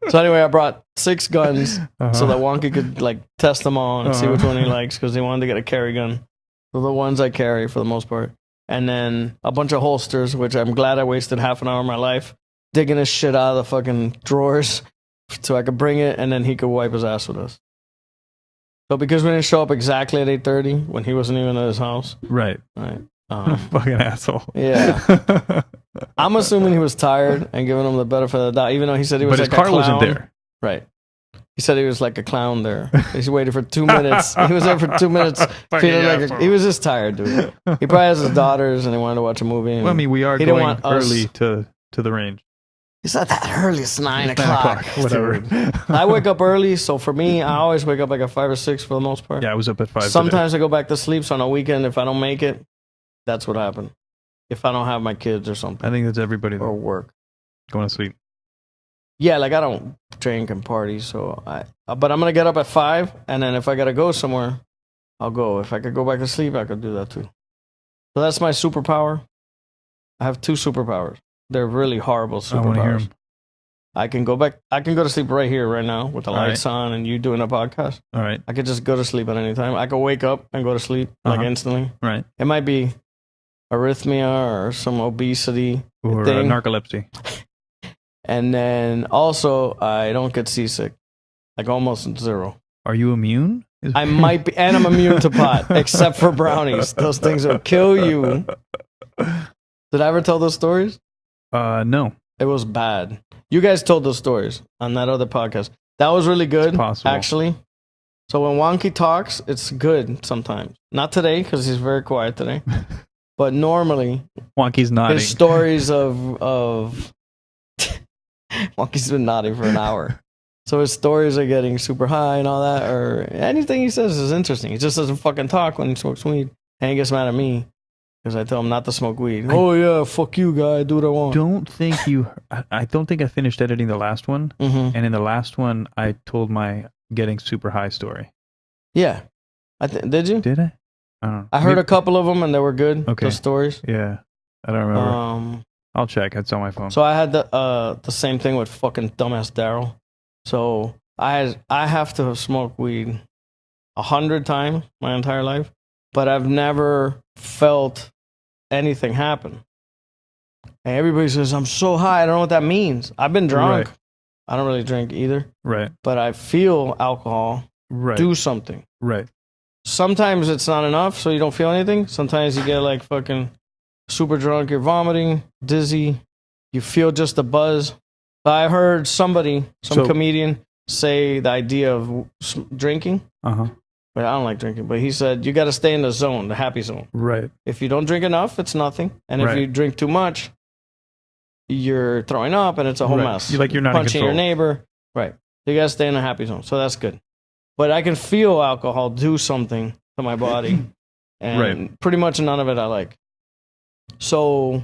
So anyway, I brought 6 guns Uh-huh. so that Wonky could like test them all and see which Uh-huh. one he likes because he wanted to get a carry gun. So the ones I carry for the most part. And then a bunch of holsters, which I'm glad I wasted half an hour of my life digging this shit out of the fucking drawers so I could bring it and then he could wipe his ass with us. So because we didn't show up exactly at 8:30 when he wasn't even at his house, Right. right? Fucking asshole. Yeah. I'm assuming he was tired and giving him the benefit of the doubt, even though he said he was But his like a car clown. wasn't there. Right. He said he was like a clown there. He waited for 2 minutes. He was there for 2 minutes, feeling like he was just tired, dude. He probably has his daughters and he wanted to watch a movie. and Well, I mean, we are he didn't going want us- early to the range. It's not that early. It's 9 It's 9 o'clock. whatever. Dude. I wake up early, so for me, I always wake up like at 5 or 6 for the most part. Yeah, I was up at 5 today. Sometimes I go back to sleep. So on a weekend, if I don't make it, that's what happened. If I don't have my kids or something I think that's everybody or work. going to sleep. Yeah, like I don't drink and party, so but I'm gonna get up at 5, and then if I gotta go somewhere, I'll go. If I could go back to sleep, I could do that too. So that's my superpower. I have 2 superpowers. They're really horrible I want to hear superpowers. him. I can go back. I can go to sleep right here, right now, with the All right. lights on, and you doing a podcast. All right. I could just go to sleep at any time. I could wake up and go to sleep like Uh-huh. instantly. Right. It might be arrhythmia or some obesity Or thing. narcolepsy. And then also, I don't get seasick, like almost 0. Are you immune? I might be, and I'm immune to pot, except for brownies. Those things will kill you. Did I ever tell those stories? No. It was bad. You guys told those stories on that other podcast. That was really good, It's possible. actually. So when Wonky talks, it's good sometimes. Not today, because he's very quiet today. But normally, Wonky's nodding. his stories of Wonky's been nodding for an hour. So his stories are getting super high and all that, or anything he says is interesting. He just doesn't fucking talk when he smokes weed, and he gets mad at me because I tell him not to smoke weed. Oh yeah, fuck you, guy. Do what I want. I don't think I finished editing the last one. Mm-hmm. And in the last one, I told my getting super high story. Yeah, did you? Did I? I don't know. I heard a couple of them and they were good. Okay. Those stories. Yeah. I don't remember. I'll check. It's on my phone. So I had the same thing with fucking dumbass Daryl. So I have to have smoked weed 100 times my entire life, but I've never felt anything happen. And everybody says I'm so high. I don't know what that means. I've been drunk. Right. I don't really drink either, Right. but I feel alcohol Right. do something. Right. Sometimes it's not enough, so you don't feel anything. Sometimes you get like fucking super drunk, you're vomiting, dizzy, you feel just a buzz. I heard some comedian say the idea of drinking. Uh-huh. But I don't like drinking, but he said you got to stay in the zone, the happy zone. Right. If you don't drink enough, it's nothing, and if Right. you drink too much, you're throwing up, and it's a whole Right. mess. You're not in punching your control. neighbor. Right. You got to stay in the happy zone, so that's good. But I can feel alcohol do something to my body, and Right. pretty much none of it I like. So,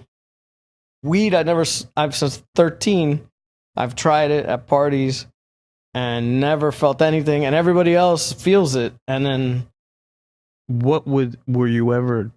weed, I've since 13. I've tried it at parties. and never felt anything, and everybody else feels it, and then were you ever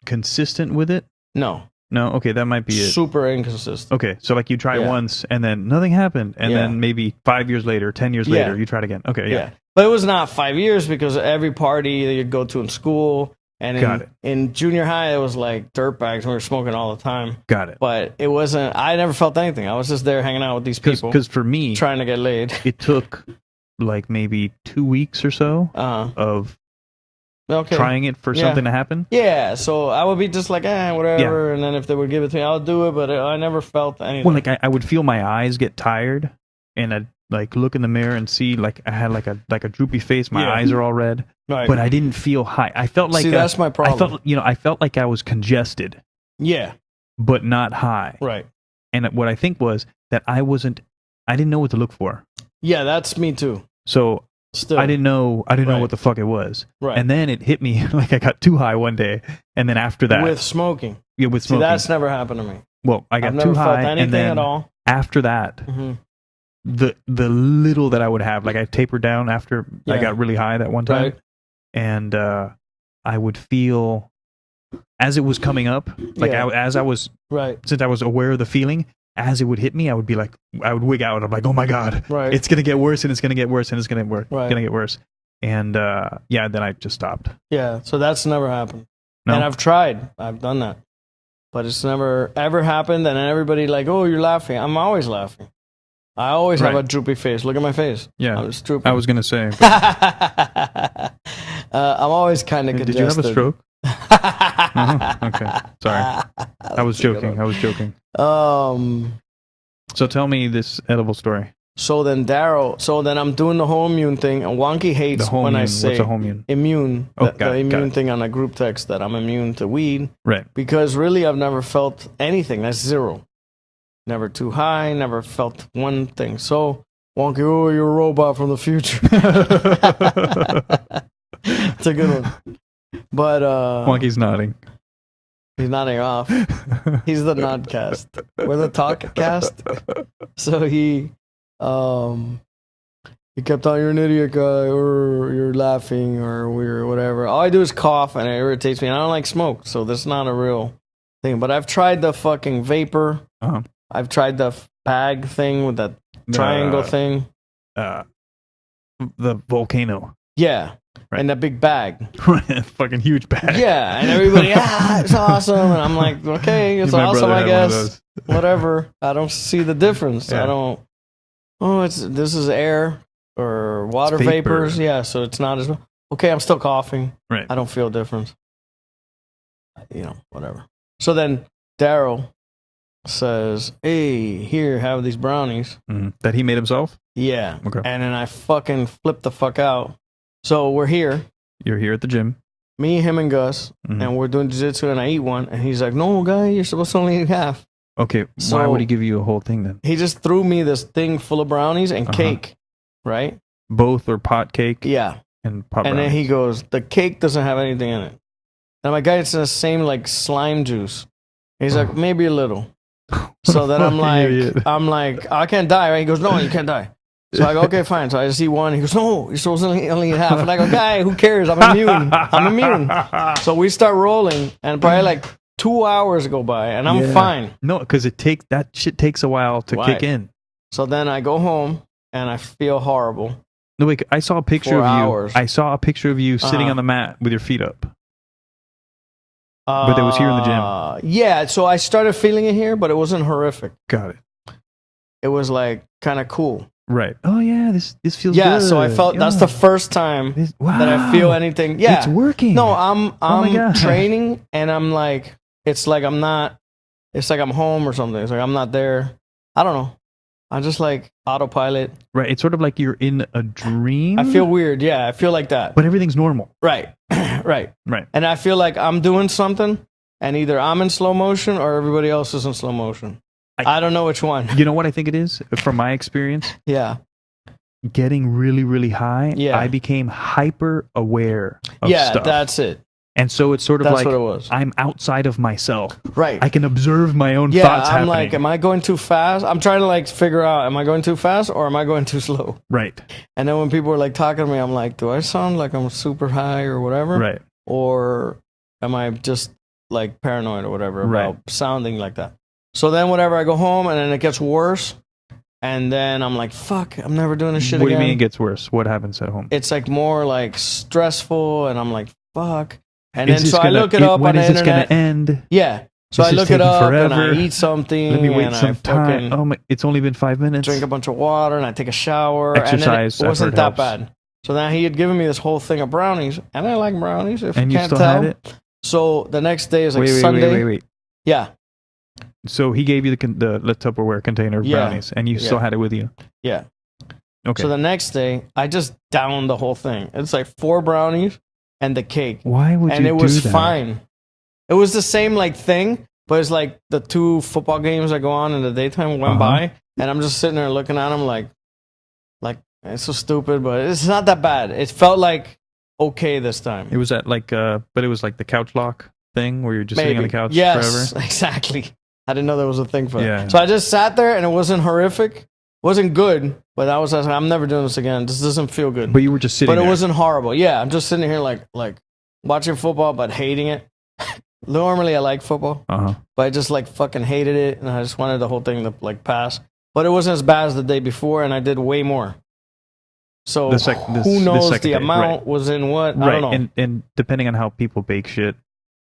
consistent with it? no, No, okay, that might be it. super inconsistent. Okay, so like you try Yeah. once and then nothing happened, and Yeah. then maybe 5 years later, 10 years Yeah. later, you tried again. Okay, Yeah. But it was not 5 years because every party that you'd go to in school and Got it. in junior high, it was like dirt bags. We were smoking all the time. got it. But it wasn't, I never felt anything. I was just there hanging out with these people Because for me, trying to get laid. it took like maybe 2 weeks or so of Okay. trying it for Yeah. something to happen. Yeah. So I would be just like, whatever. And then if they would give it to me, I'll do it. But I never felt anything. Well, like I would feel my eyes get tired, and I'd like look in the mirror and see like I had like a droopy face. My Yeah. eyes are all red, right. but I didn't feel high. I felt like See, that's my problem. I felt like I was congested, Yeah. but not high. Right. And what I think was that I didn't know what to look for. Yeah. That's me too. So Still. I didn't know Right. what the fuck it was. Right. And then it hit me like I got too high one day, and then after that, with smoking. with See, smoking, that's never happened to me. well, I got I've never too felt high, anything and then at all. after that, hmm the little that I would have, like I tapered down after I Yeah. got really high that one time, Right. and I would feel as it was coming up, like Yeah. as I was, Right. since I was aware of the feeling, as it would hit me, I would be like, I would wig out. I'm like, oh my god, Right. it's gonna get worse, and it's gonna get worse, and it's gonna Right. gonna get worse, and yeah, then I just stopped. Yeah. So that's never happened. No? And I've tried. I've done that. But it's never ever happened. And then everybody like, oh, you're laughing. I'm always laughing. I always have Right. a droopy face. Look at my face. Yeah. I'm just droopy. I was gonna say, I'm always kind of did congested. you have a stroke? Okay, sorry, I was joking. I was joking. So tell me this edible story. So then I'm doing the whole immune thing, and Wonky hates The home when I immune. say What's a home immune? immune, Oh, the got it, got immune it. thing on a group text that I'm immune to weed, Right. because really I've never felt anything. That's zero. Never too high, never felt one thing. So Wonky, oh, you're a robot from the future. It's a good one. But Wonky's nodding. he's nodding off. He's the nodcast. We're the talk cast. So he kept on, you're an idiot guy, or you're laughing, or we're whatever. All I do is cough, and it irritates me. And I don't like smoke, so that's not a real thing. But I've tried the fucking vapor. Uh-huh. I've tried the bag thing with that triangle thing. The volcano. Yeah, Right. and that big bag. Fucking huge bag. Yeah, and everybody, it's awesome. And I'm like, okay, it's My awesome, brother I had one of guess. those. Whatever. I don't see the difference. Yeah. I don't. Oh, this is air or water It's vapor. vapors. Yeah, so it's not as okay. I'm still coughing. Right. I don't feel a difference. Whatever. So then Daryl says, "Hey, here, have these brownies." Mhm. That he made himself? Yeah. Okay. And then I fucking flipped the fuck out. So we're here, You're here at the gym. me, him, and Gus, Mhm. and we're doing jiu-jitsu, and I eat one, and he's like, "No, guy, you're supposed to only eat half." Okay, why So- would he give you a whole thing then? He just threw me this thing full of brownies and Uh-huh. cake, right? Both are pot cake Yeah. and pot And then he brownies. goes, the cake doesn't have anything in it. And I'm like, guy, it's the same like slime juice. He's like, maybe a little. So then I'm Fucking like, idiot. I can't die, right? He goes, no, you can't die. So I go, okay, fine. So I just eat one. He goes, no, you're supposed to only eat half. And I go, guy, who cares? I'm immune. I'm immune. So we start rolling, and probably like 2 hours go by, and I'm Yeah. fine. No, because that shit takes a while to Why? kick in. So then I go home, and I feel horrible. No, wait, I saw a picture 4 of you. hours. I saw a picture of you sitting Uh-huh. on the mat with your feet up. But it was here in the gym. Yeah, so I started feeling it here, but it wasn't horrific. Got it. It was like kind of cool. Right. Oh yeah, this feels Yeah, good. so I felt that's Yeah. the first time that I feel anything. Yeah, It's working. No, I'm my God. training, and I'm like, it's like I'm not. It's like I'm home or something. It's like I'm not there. I don't know. I just like autopilot. Right. It's sort of like you're in a dream. I feel weird. Yeah, I feel like that. but everything's normal. Right, right. Right. And I feel like I'm doing something, and either I'm in slow motion or everybody else is in slow motion. I don't know which one. You know what I think it is? From my experience, Yeah. getting really, really high, Yeah. I became hyper aware of Yeah, stuff. that's it. And so it's sort of That's like what it was. I'm outside of myself. Right. I can observe my own Yeah, thoughts I'm happening. like, am I going too fast? I'm trying to like figure out, am I going too fast or am I going too slow? Right. And then when people are like talking to me, I'm like, do I sound like I'm super high or whatever? Right. Or am I just like paranoid or whatever about Right. sounding like that? So then whenever I go home and then it gets worse, and then I'm like, fuck, I'm never doing this shit What do again. you mean it gets worse? What happens at home? It's like more like stressful, and I'm like, fuck. And Is then this so I gonna- look it up when on is the this internet. gonna end? Yeah. So This I is look it taking up and I forever. eat something. Let me wait and some I time. fucking Oh my! It's only been 5 minutes. drink a bunch of water and I take a shower. Exercise, and then it I've wasn't heard, that helps. bad. So now he had given me this whole thing of brownies, and I like brownies. If And you you can't still tell. had it? So the next day is like wait, Sunday. wait. Yeah, So he gave you the Tupperware container of Yeah. brownies, and you still Yeah. had it with you. yeah. Okay. So the next day, I just downed the whole thing. It's like 4 brownies and the cake, Why would and you it was do that? fine. It was the same like thing, but it's like the 2 football games that go on in the daytime went Uh-huh. by, and I'm just sitting there looking at them like it's so stupid, but it's not that bad. It felt like okay this time. It was at like, but it was like the couch lock thing where you're just sitting on the couch yes, forever. exactly. I didn't know there was a thing for that. Yeah. So I just sat there, and it wasn't horrific, wasn't good, but I was like, I'm never doing this again. This doesn't feel good. But you were just sitting. But it there. wasn't horrible. Yeah, I'm just sitting here like watching football, but hating it. Normally, I like football, Uh huh. but I just like fucking hated it, and I just wanted the whole thing to like pass. But it wasn't as bad as the day before, and I did way more. So who knows the day, amount right. was in what? I Right, don't know. and depending on how people bake shit,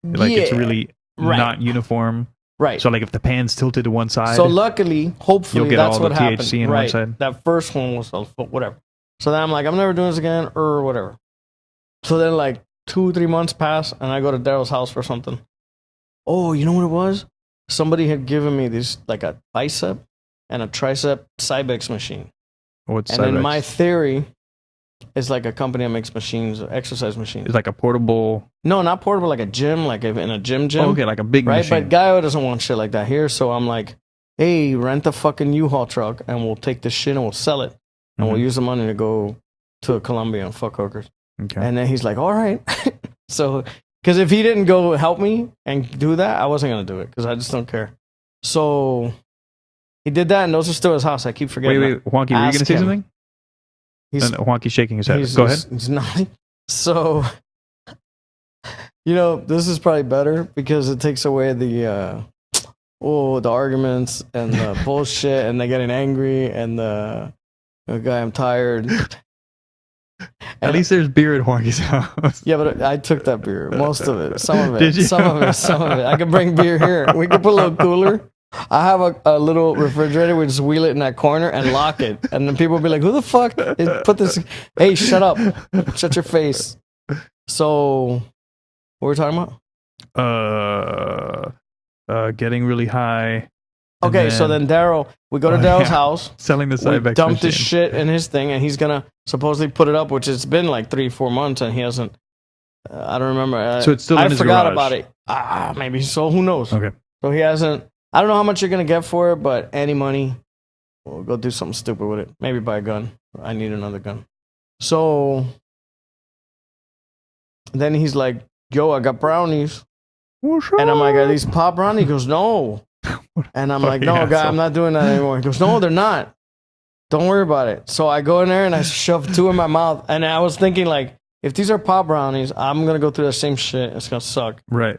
like it's Yeah, really right. not uniform. right. So like if the pan's tilted to one side, So luckily, hopefully, You'll get that's all what the happened. THC in one right. side. That first one was whatever. So then I'm like, I'm never doing this again, or whatever. So then like 2-3 months pass, and I go to Daryl's house for something. Oh, you know what it was? Somebody had given me this like a bicep and a tricep Cybex machine. what's And then Cybex? my theory is like a company that makes machines, exercise machines. It's like a portable. No, not portable, like a gym, like in a gym. Okay, like a big Right, machine. but Gaio doesn't want shit like that here. So I'm like, hey, rent a fucking U-Haul truck, and we'll take this shit and we'll sell it, and Mhm. we'll use the money to go to Colombia and fuck hookers. Okay. And then he's like, all right. So, because if he didn't go help me and do that, I wasn't gonna do it because I just don't care. So he did that, and those are still his house. I keep wait, forgetting. Wonky, were you Ask gonna say him. something? He's, And Wonky's shaking his head. he's, Go ahead. He's nodding. So, this is probably better because it takes away the arguments and the bullshit and they getting angry and the guy, I'm tired. At least there's beer at Wonky's house. Yeah, but I took that beer, most of it, some of it, Did you? some of it. I can bring beer here. We can put a little cooler. I have a little refrigerator. We just wheel it in that corner and lock it, and then people will be like, "Who the fuck put this?" Hey, shut up! Shut your face. So, what were we talking about? Getting really high. and Okay, so then Daryl, we go to Oh, Daryl's yeah. house. selling the We Cybex dumped this machine. shit in his thing, and he's gonna supposedly put it up, which it's been like 3-4 months, and he hasn't. I don't remember. So it's still in I his forgot garage. about it. Maybe so. Who knows? Okay. So he hasn't. I don't know how much you're gonna get for it, but any money, we'll go do something stupid with it. Maybe buy a gun. I need another gun. So then he's like, "Yo, I got brownies," and I'm like, "Are these pop brownies?" He goes, "No," and I'm like, "No, fucking guy, asshole. I'm not doing that anymore." He goes, "No, they're not. Don't worry about it." So I go in there and I shove 2 in my mouth, and I was thinking like, if these are pop brownies, I'm gonna go through the same shit. It's gonna suck. Right.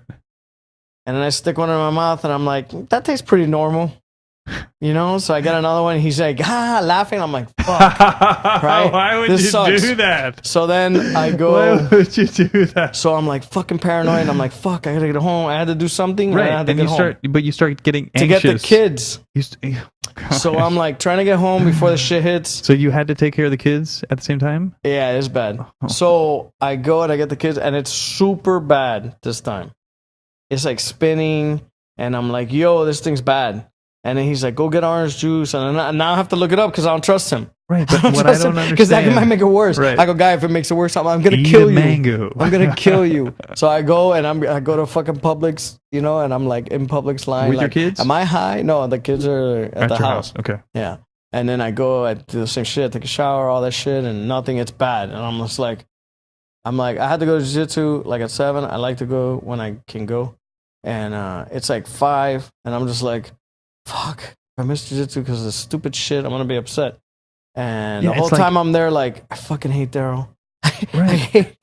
And then I stick one in my mouth, and I'm like, that tastes pretty normal. So I got another one. He's like, laughing. I'm like, fuck. Right? Why would This you sucks. do that? So then I Why go. would you do that? So I'm like fucking paranoid. I'm like, fuck, I gotta get home. I had to do something. And I Right, had to and get you home start getting to anxious. get the kids. You st- So I'm like trying to get home before the shit hits. So you had to take care of the kids at the same time? Yeah, it's bad. Oh. So I go and I get the kids, and it's super bad this time. It's like spinning, and I'm like, yo, this thing's bad. And then he's like, go get orange juice. And now I have to look it up because I don't trust him. Right, but what I don't understand... Because that might make it worse. Right. I go, guy, if it makes it worse, I'm going to Eat kill a you. mango. I'm going to kill you. So I go, and I go to fucking Publix, and I'm like in Publix line. With your like, kids? Am I high? No, the kids are at the your house. Okay. Yeah. And then I go, I do the same shit, take a shower, all that shit, and nothing. It's bad. And I'm just like, I'm like, I had to go to jiu-jitsu like at 7. I like to go when I can go. And it's like 5. And I'm just like, fuck, if I miss jiu-jitsu because of this stupid shit, I'm going to be upset. And Yeah, the whole it's like- time I'm there, like, I fucking hate Daryl. Right.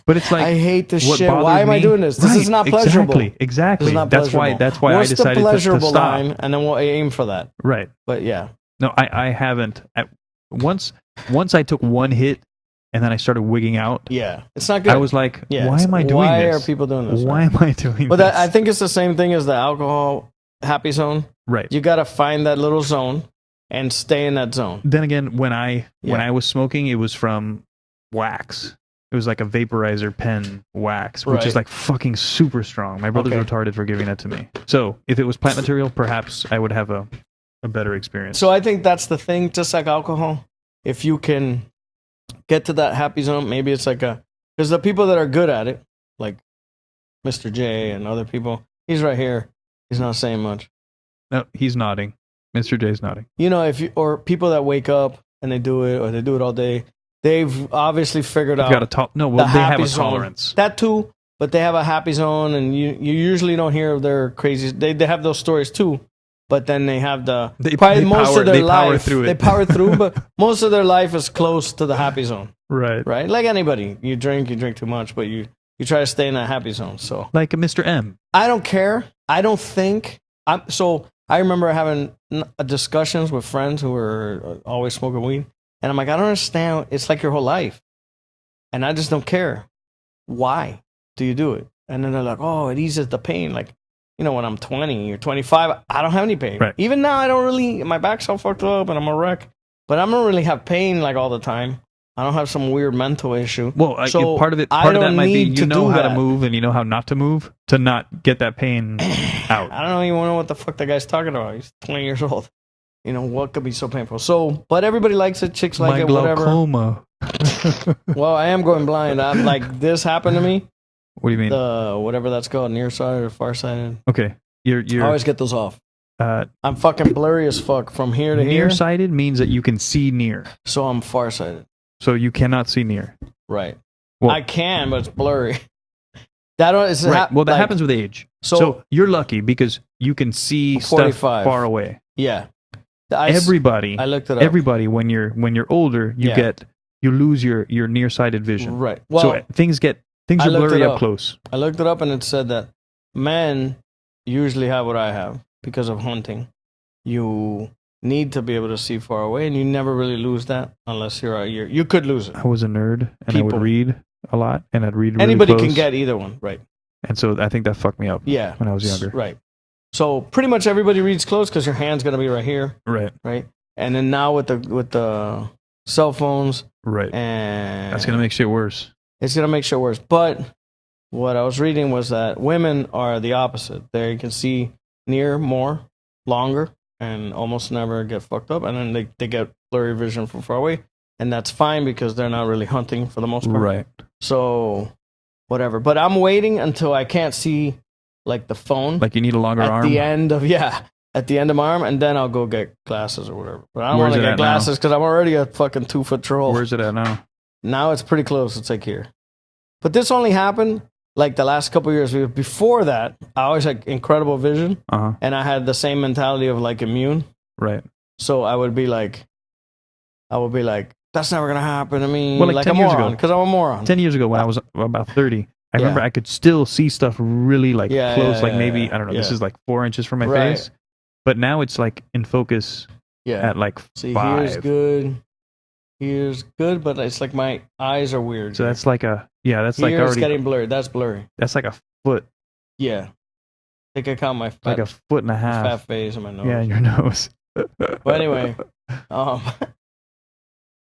But it's like I hate this what shit. Why bothers am I me- doing this? This is Right, not pleasurable. Exactly. This is not That's pleasurable. why What's I decided the to pleasurable stop. line? And then we'll aim for that. Right. But yeah. No, I haven't. Once I took one hit and then I started wigging out. Yeah. It's not good. I was like, Yeah, why it's- am I doing why this? are people doing this? Why Right. am I doing But this? I think it's the same thing as the alcohol happy zone. Right. You got to find that little zone and stay in that zone. Then again, when I Yeah. was smoking, it was from wax. It was like a vaporizer pen wax, which is Right. like fucking super strong. My brother's Okay. retarded for giving that to me. So if it was plant material, perhaps I would have a better experience. So I think that's the thing, just like alcohol. If you can get to that happy zone, maybe it's like because the people that are good at it, like Mr. J and other people, he's right here. He's not saying much. No, he's nodding. Mr. J's nodding. You know, or people that wake up and they do it, or they do it all day, they've obviously figured out Got a well, the they have happy a zone. tolerance. That too, but they have a happy zone, and you usually don't hear of their crazy. They have those stories too, but then they have They probably most power- of their they life. power through it. They power through, but most of their life is close to the happy zone, Right. right? Like anybody, you drink too much, but you try to stay in that happy zone. So Like a Mr. M. I don't care. I don't think I remember having discussions with friends who were always smoking weed, and I'm like, I don't understand. It's like your whole life, and I just don't care. Why do you do it? And then they're like, oh, it eases the pain. Like, you know, when I'm 20 or 25, I don't have any pain. Right. Even now, I don't really. My back's all fucked up, and I'm a wreck. But I don't really have pain like all the time. I don't have some weird mental issue. Well, So part of I that don't might be need you to know do how to that. move and you know how not to move to not get that pain out. I don't even know what the fuck that guy's talking about. He's 20 years old. You know, what could be so painful? So, but everybody likes it. Chicks like My it, whatever. glaucoma. Well, I am going blind. I'm like, this happened to me. What do you mean? The whatever that's called, nearsighted or farsighted. Okay, I you're always get those off. uh, I'm fucking blurry as fuck from here to here. nearsighted means that you can see near, So I'm farsighted. so you cannot see near. Right. Well- I can, but it's blurry. That is Right. Well, that happens with age. So- So you're lucky because you can see stuff 45. far away. Yeah. I looked it up. Everybody, when you're older, Yeah. you lose your nearsighted vision. Right. Well, So things I are looked blurry it up up. close. I looked it up and it said that men usually have what I have because of hunting. You need to be able to see far away, and you never really lose that unless you're out here. You could lose it. I was a nerd and I would People. read a lot and I'd read really Anybody can close. get either one, right? And so I think that fucked me up. Yeah. When I was younger. Right. So pretty much everybody reads close because your hand's gonna be right here, Right. right? And then now with the cell phones Right. and That's gonna make shit worse. it's gonna make shit worse. But what I was reading was that women are the opposite. They can see near more, longer, and almost never get fucked up. And then they get blurry vision from far away. And that's fine because they're not really hunting for the most part. Right. So whatever. But I'm waiting until I can't see like the phone Like you need a longer at arm. the end of at the end of my arm, and then I'll go get glasses or whatever. But I don't Where's want to it get at now? glasses because I'm already a fucking 2 foot troll. Where's it at now? Now it's pretty close. It's like here. But this only happened like the last couple of years. Before that, I always had incredible vision, Uh-huh. and I had the same mentality of like immune. Right. So I would be like, that's never gonna happen to me. Well, like a 10 years ago. moron, because I'm a moron. 10 years ago when I was about 30, I remember Yeah. I could still see stuff really like Yeah, close, yeah, like yeah, maybe, yeah. I don't know, this Yeah. is like 4 inches from my Right. face. But now it's like in focus Yeah. at like See, 5. here's good. Here's good, but it's like my eyes are weird. So that's like that's like Here's already, getting blurry. That's blurry. that's like a foot, Yeah. I think I count my like fat, a foot and a half. fat face in my nose. Yeah, in your nose. But anyway, um,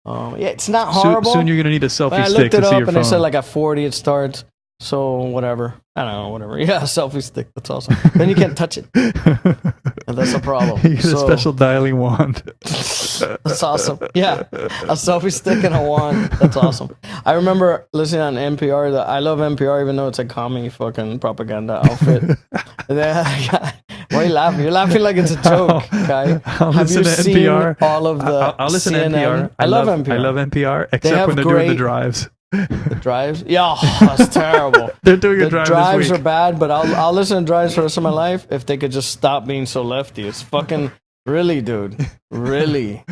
yeah, it's not Soon, horrible. soon you're going to need a but selfie I stick looked to it see up your and phone. they said like at 40 it starts. So whatever. I don't know, whatever. Yeah, selfie stick. That's awesome. Then you can't touch it. And that's a problem. You get a So- special dialing wand. That's awesome. Yeah, a selfie stick and a wand. That's awesome. I remember listening on NPR. I love NPR, even though it's a commie fucking propaganda outfit. Why are you laughing? You're laughing like it's a joke, guy. I'll Have you listen to seen NPR. all of the I'll listen CNN? to NPR. I love NPR. I love NPR, They except have when they're doing the great- drives. The drives, yeah, that's terrible. They're doing a The drive drives this are week. bad, but I'll listen to drives for the rest of my life if they could just stop being so lefty. It's fucking really, dude. Really,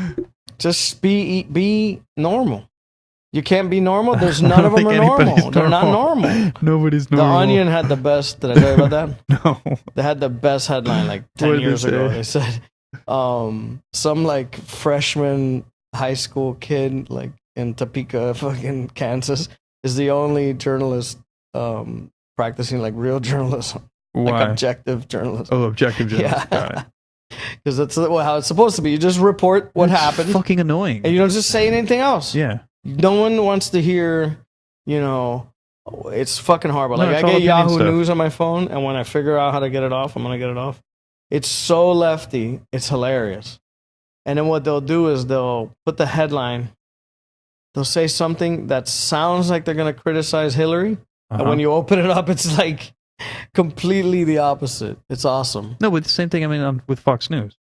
just be normal. You can't be normal. There's I none don't of them think are normal. anybody's They're not normal. Nobody's The normal. Onion had the best. Did I tell you about that? No. They had the best headline like 10 What did they years ago. say? They said some like freshman high school kid like in Topeka, fucking Kansas, is the only journalist practicing like real journalism, Why? like objective journalism. Oh, objective journalism. Got it. Because that's how it's supposed to be. You just report what It's happened, fucking annoying. and you don't just say anything else. Yeah. No one wants to hear, it's fucking horrible. No, Like it's I all get opinion Yahoo stuff. News on my phone, and when I figure out how to get it off, I'm gonna get it off. It's so lefty, it's hilarious. And then what they'll do is they'll put the headline. They'll say something that sounds like they're gonna criticize Hillary, and when you open it up, it's like completely the opposite. It's awesome. No, but the same thing. I mean, with Fox News.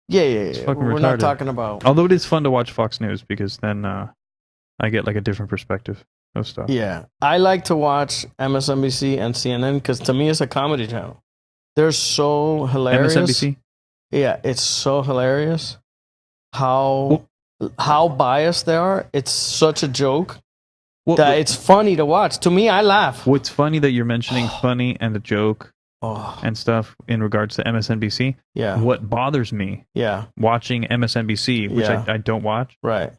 Yeah. fucking We're not retarded. talking about. Although it is fun to watch Fox News because then I get like a different perspective of stuff. Yeah, I like to watch MSNBC and CNN because to me it's a comedy channel. They're so hilarious. MSNBC. Yeah, it's so hilarious how biased they are. It's such a joke that it's funny to watch. To me, I laugh. What's funny that you're mentioning funny and the joke Oh, and stuff in regards to MSNBC. yeah, What bothers me yeah, watching MSNBC, which Yeah. I don't watch. right.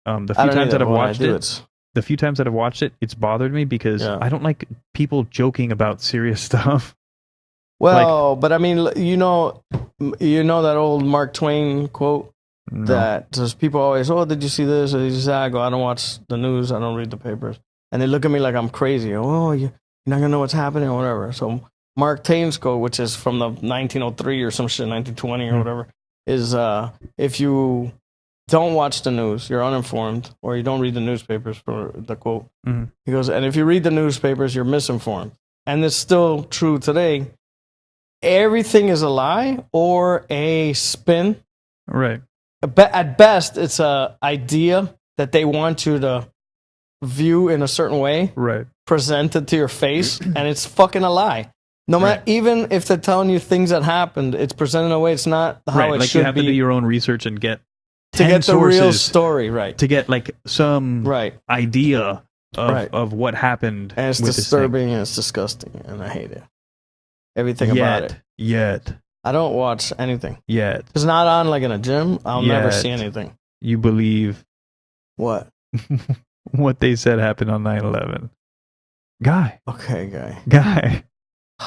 The I few don't times either, that I've but when I watched do, it, it's the few times that I've watched it, it's bothered me because Yeah. I don't like people joking about serious stuff. well, but I mean, you know that old Mark Twain quote. No. That just people always, oh, did you see this? Or did you see that? I go, I don't watch the news. I don't read the papers. And they look at me like I'm crazy. Oh, you're not going to know what's happening or whatever. So Mark Twain's quote, which is from the 1903 or some shit, 1920 or whatever, is if you don't watch the news, you're uninformed, or you don't read the newspapers for the quote. Mhm. He goes, and if you read the newspapers, you're misinformed. And it's still true today. Everything is a lie or a spin. Right. At best, it's a idea that they want you to view in a certain way, Right. presented to your face, and it's fucking a lie. No matter, even if they're telling you things that happened, it's presented in a way it's not how Right. it Like should you have be to do your own research and get to 10 get the real sources story, right? to get like some Right, idea of, Right. of what happened. and it's with this thing. disturbing and it's disgusting, and I hate it. Everything about it. Yet. I don't watch anything. Yet. It's not on like in a gym. I'll never Yet. see anything. You believe What? what they said happened on 9/11. Guy. Okay, guy. Guy.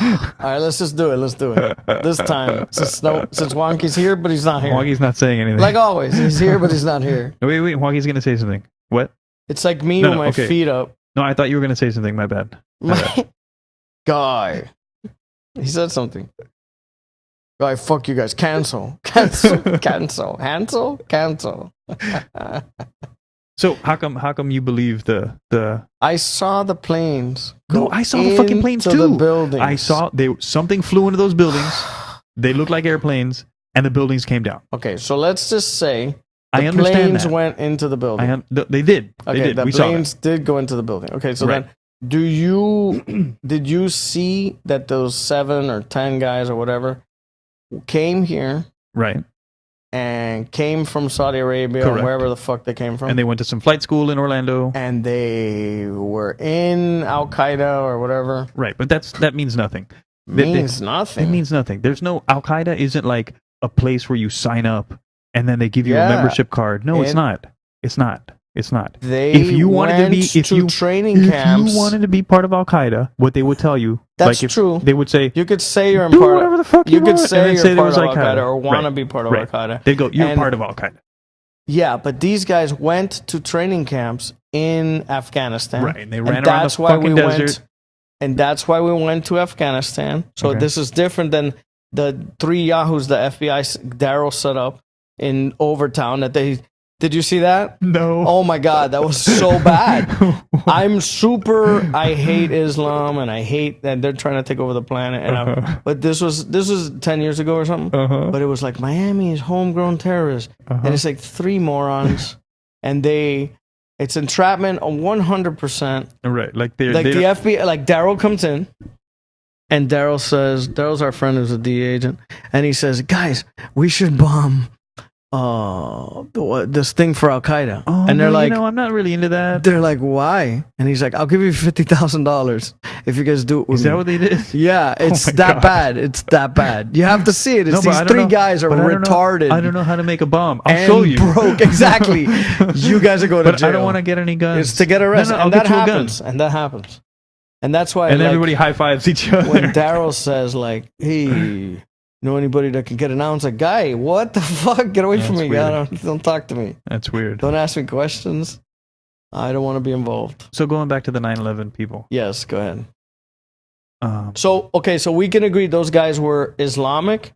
All right, let's just do it. Let's do it this time. Since Wonky's here, but he's not here. Wonky's not saying anything. Like always, he's here, but he's not here. No, wait. Wonky's going to say something. What? It's like me No, with no, my okay. feet up. No, I thought you were going to say something. My bad. My guy. He said something. Guy, fuck you guys. Cancel. Cancel. Cancel. Hansel? Cancel. So how come you believe the I saw the planes. No, go I saw the fucking planes into the too. buildings. I saw something flew into those buildings. They looked like airplanes, and the buildings came down. Okay, so let's just say the I understand planes that. went into the building. They did. They Okay, did. the We saw planes did go into the building. Okay, so Right. then did you see that those 7 or 10 guys or whatever came here that. Right. and came from Saudi Arabia or Correct. wherever the fuck they came from, And they went to some flight school in Orlando. and they were in Al Qaeda or whatever? Right, but that means nothing. Means nothing. It means nothing. There's no Al Qaeda isn't like a place where you sign up and then they give you Yeah. a membership card. No, it's And- not. It's not. It's not. They If you wanted to went be, if to you training camps. if you wanted to be part of Al Qaeda, what they would tell you, That's like if true. they would say, You could say you're in do part whatever of, the fuck you you could want, and say then you're say there part was of Al Al Qaeda Qaeda or want to Right. be part of Right. Al Qaeda. They'd go, you're And- part of Al Qaeda. Yeah, but these guys went to training camps in Afghanistan. Right, and they ran around that's the why fucking we desert. went. And that's why we went to Afghanistan. So Okay. this is different than the 3 Yahoos the FBI Daryl set up in Overtown. That they did you see that? No. Oh my God, that was so bad. I hate Islam and I hate that they're trying to take over the planet. And but this was 10 years ago or something. Uh-huh. But it was like Miami is homegrown terrorists, and it's like 3 morons, and It's entrapment 100%. Right. Like they're Like they the don't- FBI, like Daryl comes in, and Daryl says, Daryl's our friend who's a DEA agent, and he says, "Guys, we should bomb this thing for Al Qaeda." Oh, and they're no, like, I'm not really into that. they're like, "Why?" And he's like, "I'll give you $50,000 if you guys do it with Is me." that what they did? Yeah, it's my that God. bad. It's that bad. You have to see it. It's No, but I these don't three know- guys are but I don't know- retarded. I don't know how to make a bomb. I'll and show you. broke. Exactly. You guys are going to But jail. I don't want to get any guns. It's to get arrested, No, I'll and get that you a gun. happens. And that happens. And that's why. And like, everybody high fives each other. when Daryl says like, "Hey, know anybody that can get an ounce?" Like, guy, what the fuck? Get away from That's me! weird. Don't talk to me. That's weird. Don't ask me questions. I don't want to be involved. So going back to the 9/11 people. Yes, go ahead. Um, So okay, so we can agree those guys were Islamic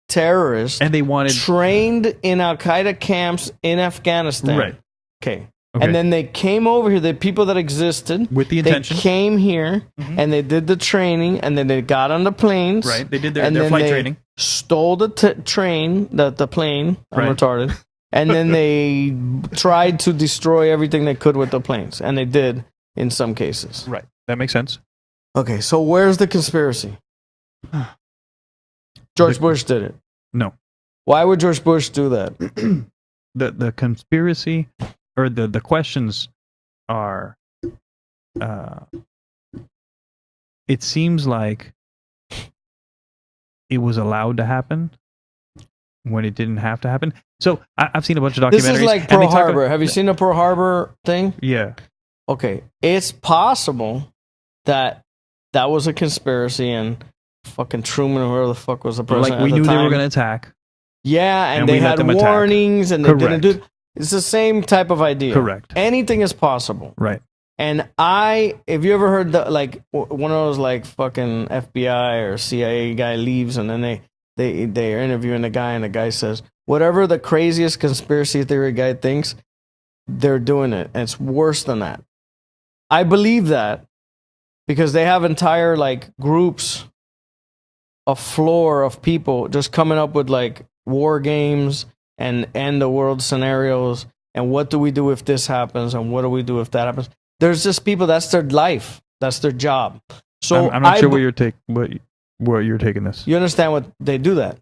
terrorists and they wanted trained in Al Qaeda camps in Afghanistan. right. Okay. Okay. And then they came over here. The people that existed with the intention. They came here Mhm. and they did the training, and then they got on the planes. Right. They did their and then flight they training. Stole the train, the plane. I'm Right. retarded. And then they tried to destroy everything they could with the planes, and they did in some cases. Right. That makes sense. Okay, so where's the conspiracy? George Bush did it. No. Why would George Bush do that? The conspiracy or the questions are it seems like it was allowed to happen when it didn't have to happen. So I've seen a bunch of documentaries. This is like and Pearl they talk Harbor. about- Have you seen the Pearl Harbor thing? Yeah. Okay, it's possible that that was a conspiracy and fucking Truman or whoever the fuck was the But president like we at the knew they were time. going to attack. Yeah, and and they we let had them attack. warnings and they Correct. didn't do. It's the same type of idea. Correct. Anything is possible. Right. And have you ever heard one of those like fucking FBI or CIA guy leaves and then they're interviewing the guy and the guy says whatever the craziest conspiracy theory guy thinks, they're doing it. And it's worse than that. I believe that because they have entire like groups, a floor of people just coming up with like war games and end the world scenarios and what do we do if this happens and what do we do if that happens. There's just people, that's their life, that's their job. So I'm not sure where you're taking this. you understand what they do that.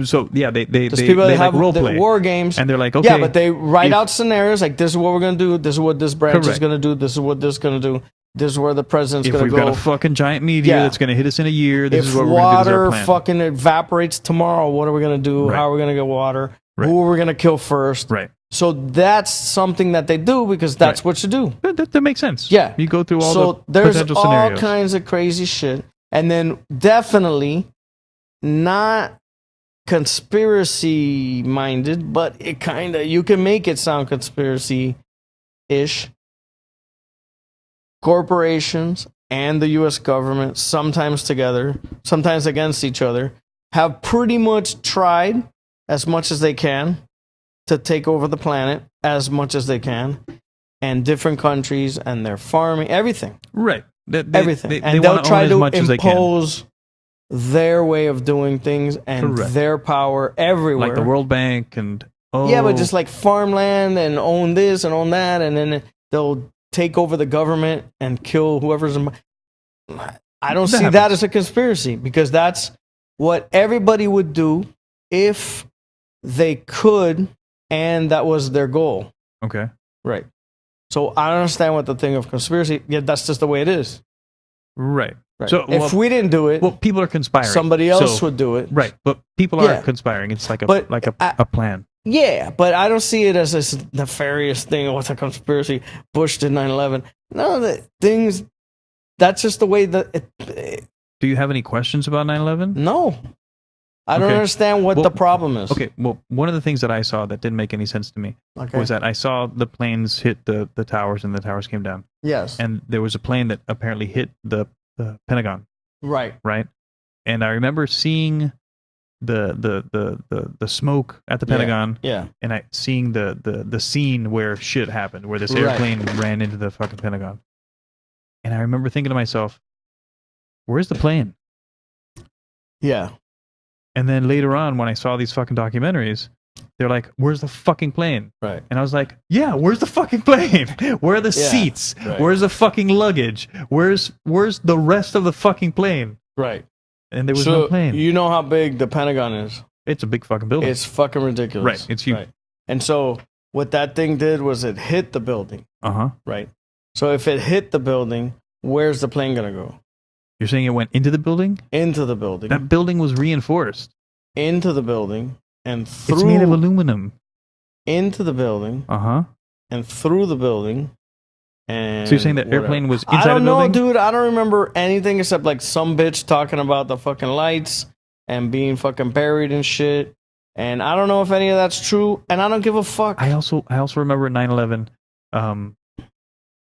So yeah, they There's people that like have role the play, war games. and they're like, okay, yeah, but they write if- out scenarios like this is what we're gonna do, this is what this branch is Correct. gonna do, this is what this is gonna do, this is where the president's if gonna we've go. got a fucking giant meteor Yeah. that's going to hit us in a year, this If is what we're going to do. This is our water plan. fucking evaporates tomorrow, what are we gonna do? Right. How are we gonna get water? Right. Who are we gonna kill first? Right. So that's something that they do because that's Right. what you do. That makes sense. Yeah. You go through all So the there's potential all scenarios. kinds of crazy shit, and then definitely not conspiracy minded, but it kind of you can make it sound conspiracy ish. Corporations and the U.S. government, sometimes together, sometimes against each other, have pretty much tried as much as they can to take over the planet as much as they can, and different countries and their farming, everything, Right. everything, They and they'll wanna try own to as much as they can. impose their way of doing things and Correct. their power everywhere. Like the World Bank and Yeah, but just like farmland and own this and own that, and then they'll take over the government and kill whoever's. I don't That see that happens. as a conspiracy because that's what everybody would do if they could, and that was their goal. okay. Right. So I don't understand what the thing of conspiracy. Yeah, that's just the way it is. Right. Right. So if we didn't do it, well, people are conspiring. somebody else So- would do it. Right, but people Yeah. are conspiring. It's like a But a plan. Yeah, but I don't see it as this nefarious thing or what's a conspiracy. Bush did 9/11. No, the things. That's just the way that. Do you have any questions about 9/11? No, I don't Okay. understand what Well, the problem is. Okay, well, one of the things that I saw that didn't make any sense to me Okay. was that I saw the planes hit the towers and the towers came down. Yes. And there was a plane that apparently hit the Pentagon, Right. right? And I remember seeing the smoke at the Yeah. Pentagon, Yeah. and I seeing the scene where shit happened, where this Right. airplane ran into the fucking Pentagon. And I remember thinking to myself, where's the plane? Yeah. And then later on, when I saw these fucking documentaries, they're like, "Where's the fucking plane?" Right. And I was like, "Yeah, where's the fucking plane? Where are the Yeah, seats? right. Where's the fucking luggage? Where's the rest of the fucking plane?" Right. And there was So no plane. you know how big the Pentagon is? It's a big fucking building. It's fucking ridiculous. Right, it's huge. And so what that thing did was it hit the building. Uh-huh. Right. So if it hit the building, where's the plane gonna go? You're saying it went into the building? Into the building. That building was reinforced. Into the building and through. It's made of aluminum. Into the building Uh-huh. and through the building. And So you're saying that whatever. airplane was I inside don't a know, building? dude. I don't remember anything except like some bitch talking about the fucking lights and being fucking buried and shit. And I don't know if any of that's true. And I don't give a fuck. I also remember 9/11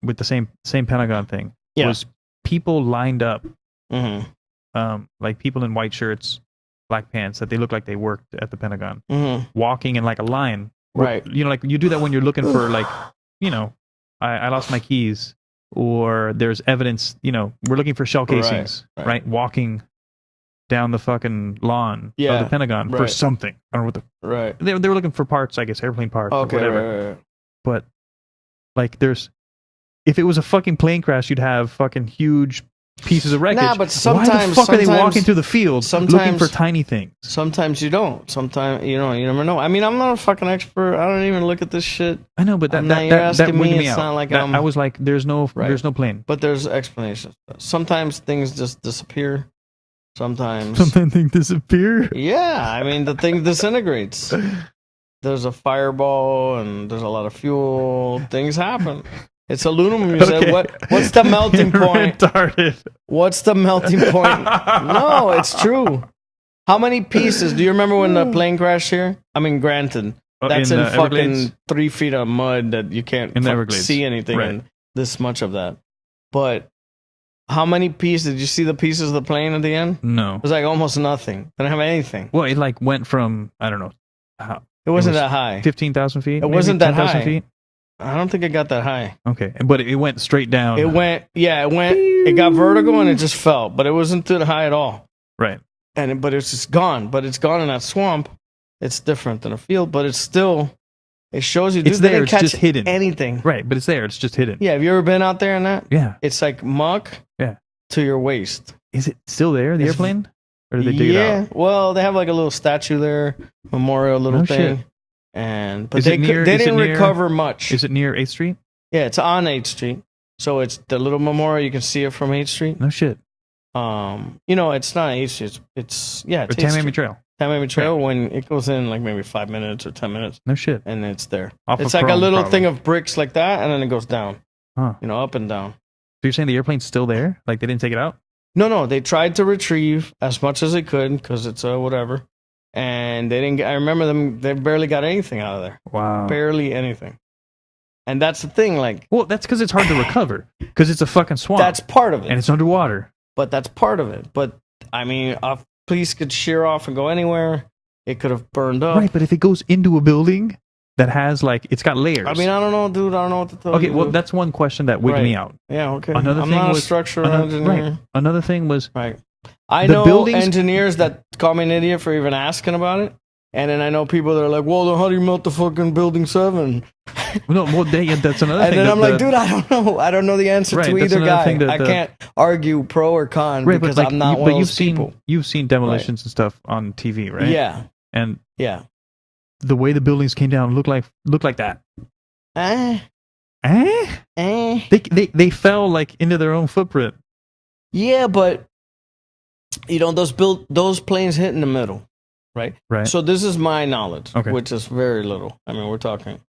with the same Pentagon thing. Yeah. Was people lined up, Mm-hmm. like people in white shirts, black pants, that they looked like they worked at the Pentagon, Mm-hmm. walking in like a line. Right. You know, like you do that when you're looking for like, you know, I lost my keys, or there's evidence, you know, we're looking for shell Right, casings, right. right? Walking down the fucking lawn of Yeah, the Pentagon for right. something. I don't know what the Right. they were looking for parts, I guess, airplane parts or Okay. whatever. Right. But like if it was a fucking plane crash, you'd have fucking huge pieces of wreckage. Nah, but why the sometimes- fuck are they sometimes- walking through the field looking sometimes- for tiny things? Sometimes you don't. Sometimes you know. You never know. I mean, I'm not a fucking expert. I don't even look at this shit. I know, but I'm not- you're that asking me, weirded me it's out. not like That- I'm- I was like, there's no Right. plane. But there's explanations. Sometimes things just disappear. Sometimes. Something disappear. Yeah, I mean the thing disintegrates. There's a fireball and there's a lot of fuel. Things happen. It's aluminum. You said what's the melting point? Retarded. What's the melting point? No, it's true. How many pieces? Do you remember when the plane crashed here? I mean, granted, that's in fucking Everglades? 3 feet of mud that you can't In the fuck Everglades. see anything Right. in this much of that. But how many pieces? Did you see the pieces of the plane at the end? It No. was like almost nothing. Didn't have anything. Well, it like went from, I don't know, It wasn't was that high. 15,000 feet. It wasn't that 10,000 high. feet. I don't think it got that high. Okay, but it went straight down. It went, it got vertical and it just fell, but it wasn't that high at all. right. But it's just gone. But it's gone in that swamp. It's different than a field, but it's still. It shows you. Dude, It's they there, didn't it's catch just hidden. anything. Right, but it's there. It's just hidden. Yeah, have you ever been out there in that? Yeah. It's like muck. Yeah. To your waist. Is it still there, the It's- airplane? Or did they dig it out? Well, they have like a little statue there, memorial little No thing. shit. But Is they it near- they is it didn't near- recover much. Is it near 8th Street? Yeah, it's on 8th Street. So it's the little memorial. You can see it from 8th Street. No shit. It's not 8th Street. It's Or 8th Tamiami Street. Trail? Tamiami Trail. When it goes in like maybe 5 minutes or 10 minutes, No shit. and it's there. Off It's of like a Chrome, little probably. thing of bricks like that, and then it goes down. Huh. Up and down. So you're saying the airplane's still there? Like they didn't take it out? No, they tried to retrieve as much as they could because it's whatever, and they didn't. I remember them; they barely got anything out of there, Wow. barely anything. And that's the thing, like Well, that's because it's hard to recover. Because it's a fucking swamp. that's part of it. and it's underwater. But that's part of it. But I mean, a police could shear off and go anywhere. It could have burned up. Right, but if it goes into a building that has like, it's got layers. I mean, I don't know, dude. I don't know what to tell you. okay, well, dude. that's one question that wigged Right. me out. Yeah, okay. Another I'm thing not was a structural engineer. Right. Another thing was Right. I The know buildings- engineers that call me an idiot for even asking about it. And then I know people that are like, well, then how do you melt the fucking building 7? no. Well, that's another And thing. then that I'm like, the- dude, I don't know. I don't know the answer Right, to that's either another guy. thing that I the- can't argue pro or con right, because but like, I'm not you, one but of those people. you've seen demolitions and stuff on TV, right? Yeah, And yeah. the way the buildings came down looked like that. Eh, Eh? eh. They fell like into their own footprint. Yeah, but those planes hit in the middle, right? Right. So this is my knowledge, Okay. which is very little. I mean, we're talking.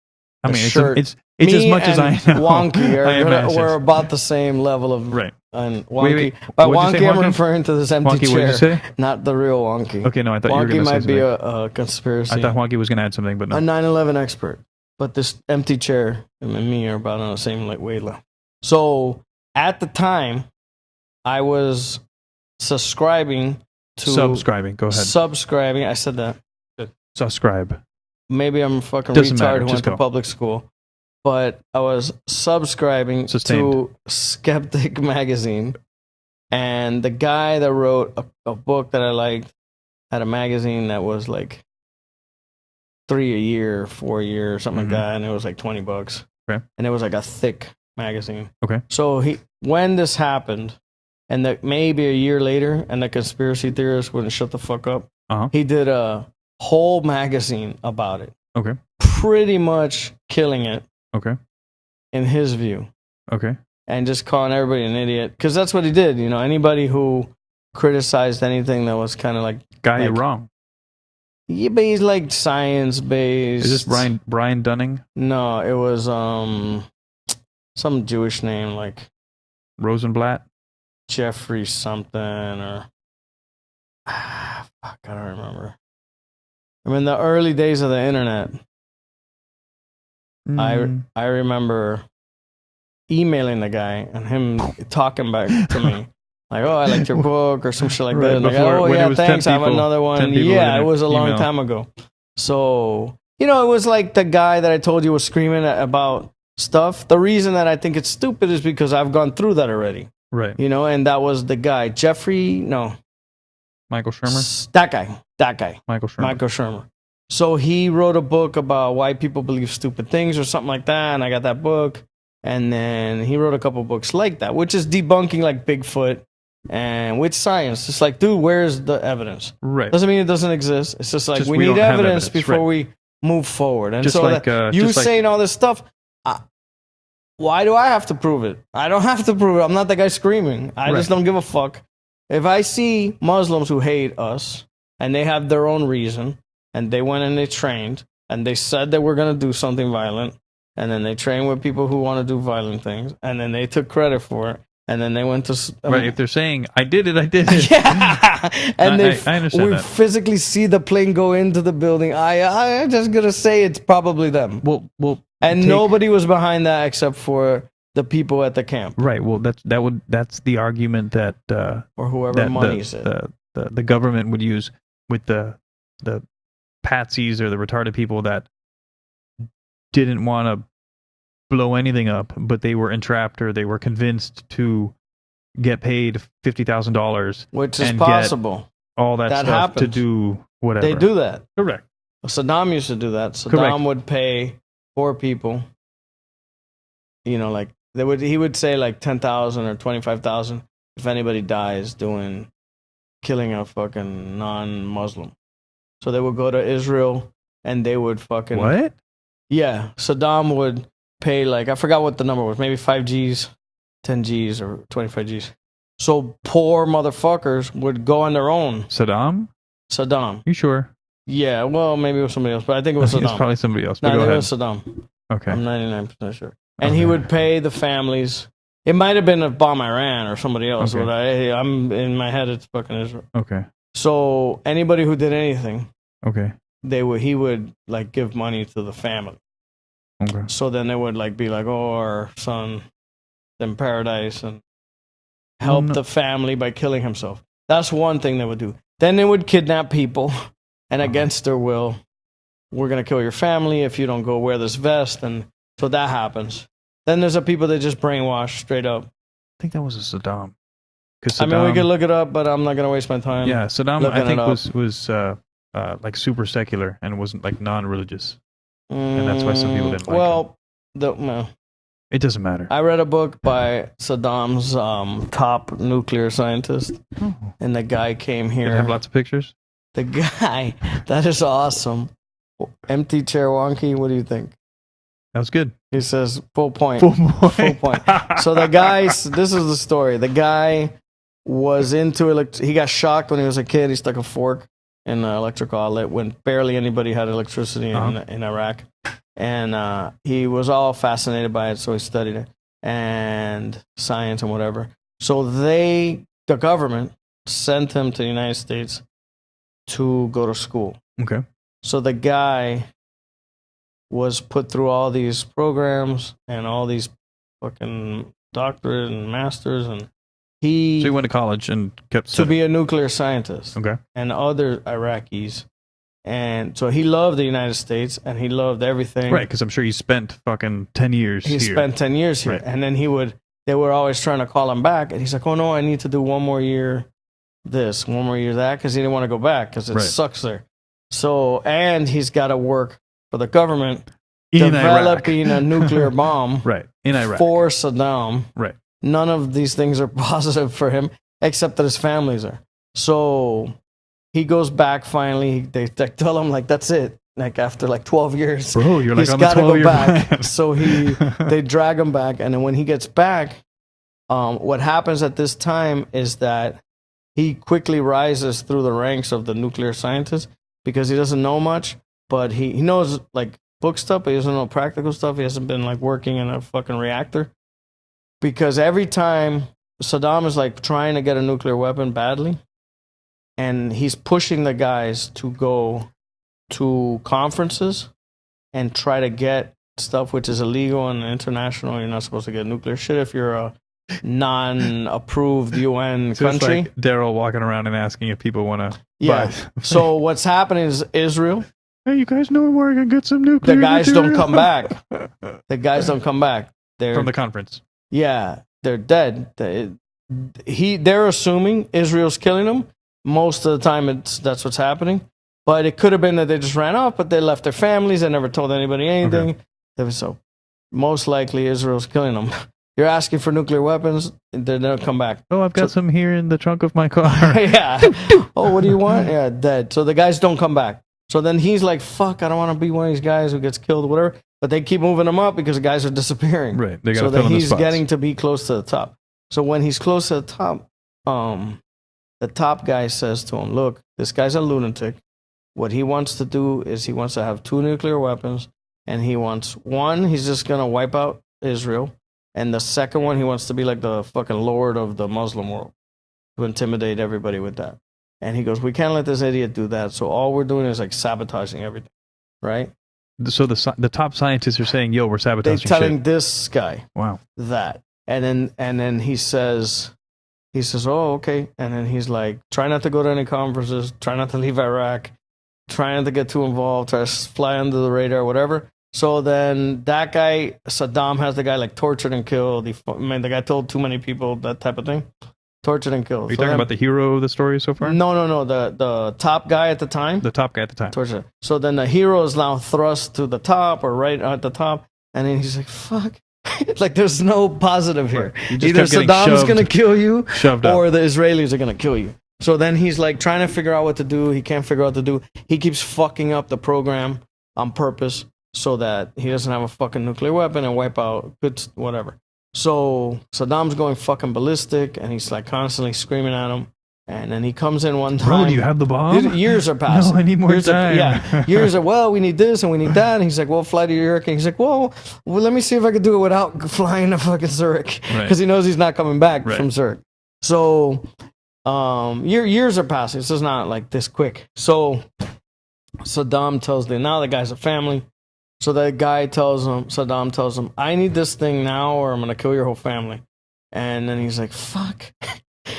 I a mean, shirt. it's as Me much as I and know. Wonky I imagine. we're about the same level of Right. And Wonky. Wait, By what'd you Wonky, say, I'm Wonky? referring to this empty Wonky, chair, what did you say? not the real Wonky. Okay, no, I thought you were Wonky going to say might be something. a conspiracy. I thought Wonky was going to add something, but no. A 9/11 expert, but this empty chair and me are about on the same like wavelength. So at the time, I was subscribing to Subscribing. Go ahead. subscribing. I said that. Subscribe. Maybe I'm a fucking Doesn't retard matter, who just went to go. public school. But I was subscribing Sustained. to Skeptic magazine. And the guy that wrote a book that I liked had a magazine that was like 3 a year, 4 a year, something like that, and it was like $20. Okay. And it was like a thick magazine. Okay. So when this happened, and that maybe a year later, and the conspiracy theorists wouldn't shut the fuck up, he did a whole magazine about it. Okay. Pretty much killing it. Okay. In his view. Okay. And just calling everybody an idiot. Because that's what he did. You know, anybody who criticized anything that was kind of like... Guy, you're wrong. Yeah, but he's like science-based. Is this Brian Dunning? No, it was some Jewish name like... Rosenblatt? Jeffrey something or... fuck, I don't remember. I mean, the early days of the internet... I remember emailing the guy and him talking back to me like, "Oh, I liked your book" or some shit like that. And like, "Oh yeah, thanks. I have another one." Yeah, it was a long time ago. So it was like the guy that I told you was screaming about stuff. The reason that I think it's stupid is because I've gone through that already. Right. And that was the guy, Michael Shermer. That guy. Michael Shermer. So he wrote a book about why people believe stupid things or something like that, and I got that book. And then he wrote a couple books like that, which is debunking like Bigfoot and with science. It's like, dude, where's the evidence? Right. Doesn't mean it doesn't exist. It's just like we need evidence before we move forward. And just so like, saying all this stuff, why do I have to prove it? I don't have to prove it. I'm not the guy screaming. I just don't give a fuck. If I see Muslims who hate us and they have their own reason, and they went and they trained, and they said that we're going to do something violent, and then they trained with people who want to do violent things, and then they took credit for it, and then they went to... right, if they're saying, I did it. Yeah! And I understand we that. physically see the plane go into the building. I'm just going to say it's probably them. Well, nobody was behind that except for the people at the camp. Right, well, that's the argument that... or whoever monies it. The government would use with the patsies or the retarded people that didn't want to blow anything up, but they were entrapped or they were convinced to get paid $50,000, which is possible. All that stuff happens. To do whatever. They do that. Correct. Saddam used to do that. Saddam would pay poor people. Like he would say like 10,000 or 25,000 if anybody dies killing a fucking non-Muslim. So they would go to Israel and they would fucking... What? Yeah. Saddam would pay like, I forgot what the number was, maybe 5 Gs, 10 Gs, or 25 Gs. So poor motherfuckers would go on their own. Saddam? You sure? Yeah, well, maybe it was somebody else, but I think it was Saddam. It's probably somebody else. No, it was Saddam. Okay. I'm 99% sure. And he would pay the families. It might have been a bomb Iran or somebody else, but I'm in my head, it's fucking Israel. Okay. So anybody who did anything, he would like give money to the family. Okay. So then they would like be like, "Oh, our son in paradise," and help the family by killing himself. That's one thing they would do. Then they would kidnap people, and against their will, we're gonna kill your family if you don't go wear this vest, and so that happens. Then there's the people that just brainwash straight up. I think that was a Saddam. I mean, we could look it up, but I'm not going to waste my time. Yeah, Saddam, I think, was like super secular and wasn't like non-religious. And that's why some people didn't like him. It doesn't matter. I read a book by Saddam's top nuclear scientist, and the guy came here. Did it have lots of pictures? The guy, that is awesome. Empty chair wonky, what do you think? That was good. He says, full point. Full point. So the guy, this is the story. The guy was into he got shocked when he was a kid. He stuck a fork in an electrical outlet when barely anybody had electricity in Iraq. And he was all fascinated by it, so he studied it and science and whatever. So the government sent him to the United States to go to school. Okay. So the guy was put through all these programs and all these fucking doctorate and masters, and so he went to college and kept studying. To be a nuclear scientist. Okay. And other Iraqis. And so he loved the United States and he loved everything. Right, because I'm sure he spent fucking 10 years here. He spent 10 years here. Right. And then they were always trying to call him back. And he's like, oh no, I need to do one more year this, one more year that, because he didn't want to go back because it sucks there. So, and he's got to work for the government In developing a nuclear bomb Right. In Iraq. for Saddam. Right. None of these things are positive for him, except that his family's there. So he goes back finally. They tell him, like, that's it. Like, after like 12 years, Bro, you're like he's on the got to 12-year go back. plan. So they drag him back. And then when he gets back, what happens at this time is that he quickly rises through the ranks of the nuclear scientists because he doesn't know much, but he knows like book stuff, but he doesn't know practical stuff. He hasn't been like working in a fucking reactor. Because every time Saddam is like trying to get a nuclear weapon badly, and he's pushing the guys to go to conferences and try to get stuff which is illegal and international. You're not supposed to get nuclear shit if you're a non-approved UN So it's country. like Daryl walking around and asking if people want to Yeah. buy. So what's happening is Israel, Hey, you guys know where I can get some nuclear the guys don't material? come back. The guys don't come back. They're From the conference. yeah, they're dead. They're assuming Israel's killing them. Most of the time, that's what's happening. But it could have been that they just ran off, but they left their families. They never told anybody anything. So most likely Israel's killing them. You're asking for nuclear weapons, they don't come back. Oh, I've got some here in the trunk of my car. Yeah. Oh, what do you want? Yeah, dead. So the guys don't come back. So then he's like, fuck, I don't want to be one of these guys who gets killed or whatever. But they keep moving him up because the guys are disappearing. Right. They got So to that fill in the he's spots. getting to be close to the top. So when he's close to the top guy says to him, look, this guy's a lunatic. What he wants to do is he wants to have 2 nuclear weapons, and he wants one, he's just going to wipe out Israel, and the second one, he wants to be like the fucking lord of the Muslim world, to intimidate everybody with that. And he goes, we can't let this idiot do that, so all we're doing is like sabotaging everything, right? So the top scientists are saying, "Yo, we're They're sabotaging telling shit." this guy Wow. that, and then he says, oh, okay. And then he's like, try not to go to any conferences, try not to leave Iraq, try not to get too involved, try to fly under the radar, whatever. So then that guy, Saddam has the guy like tortured and killed. The guy told too many people, that type of thing. Tortured and killed. Are you talking about the hero of the story so far? No. The top guy at the time. The top guy at the time. Tortured. So then the hero is now thrust to the top or right at the top. And then he's like, fuck. Like, there's no positive here. You just Either kept getting Saddam's shoved- going to kill you shoved up. or the Israelis are going to kill you. So then he's like trying to figure out what to do. He can't figure out what to do. He keeps fucking up the program on purpose so that he doesn't have a fucking nuclear weapon and wipe out good whatever. So Saddam's going fucking ballistic and he's like constantly screaming at him. And then he comes in one time. Bro, do you have the bomb? Years are passing. No, I need more years time. Years are, well, we need this and we need that. And he's like, well, fly to Europe. And he's like, well, let me see if I could do it without flying to fucking Zurich. Right. Because he knows he's not coming back Right. from Zurich. So years are passing. This is not like this quick. So Saddam tells them, now the guy's a family. So that guy Saddam tells him, I need this thing now or I'm going to kill your whole family. And then he's like, fuck.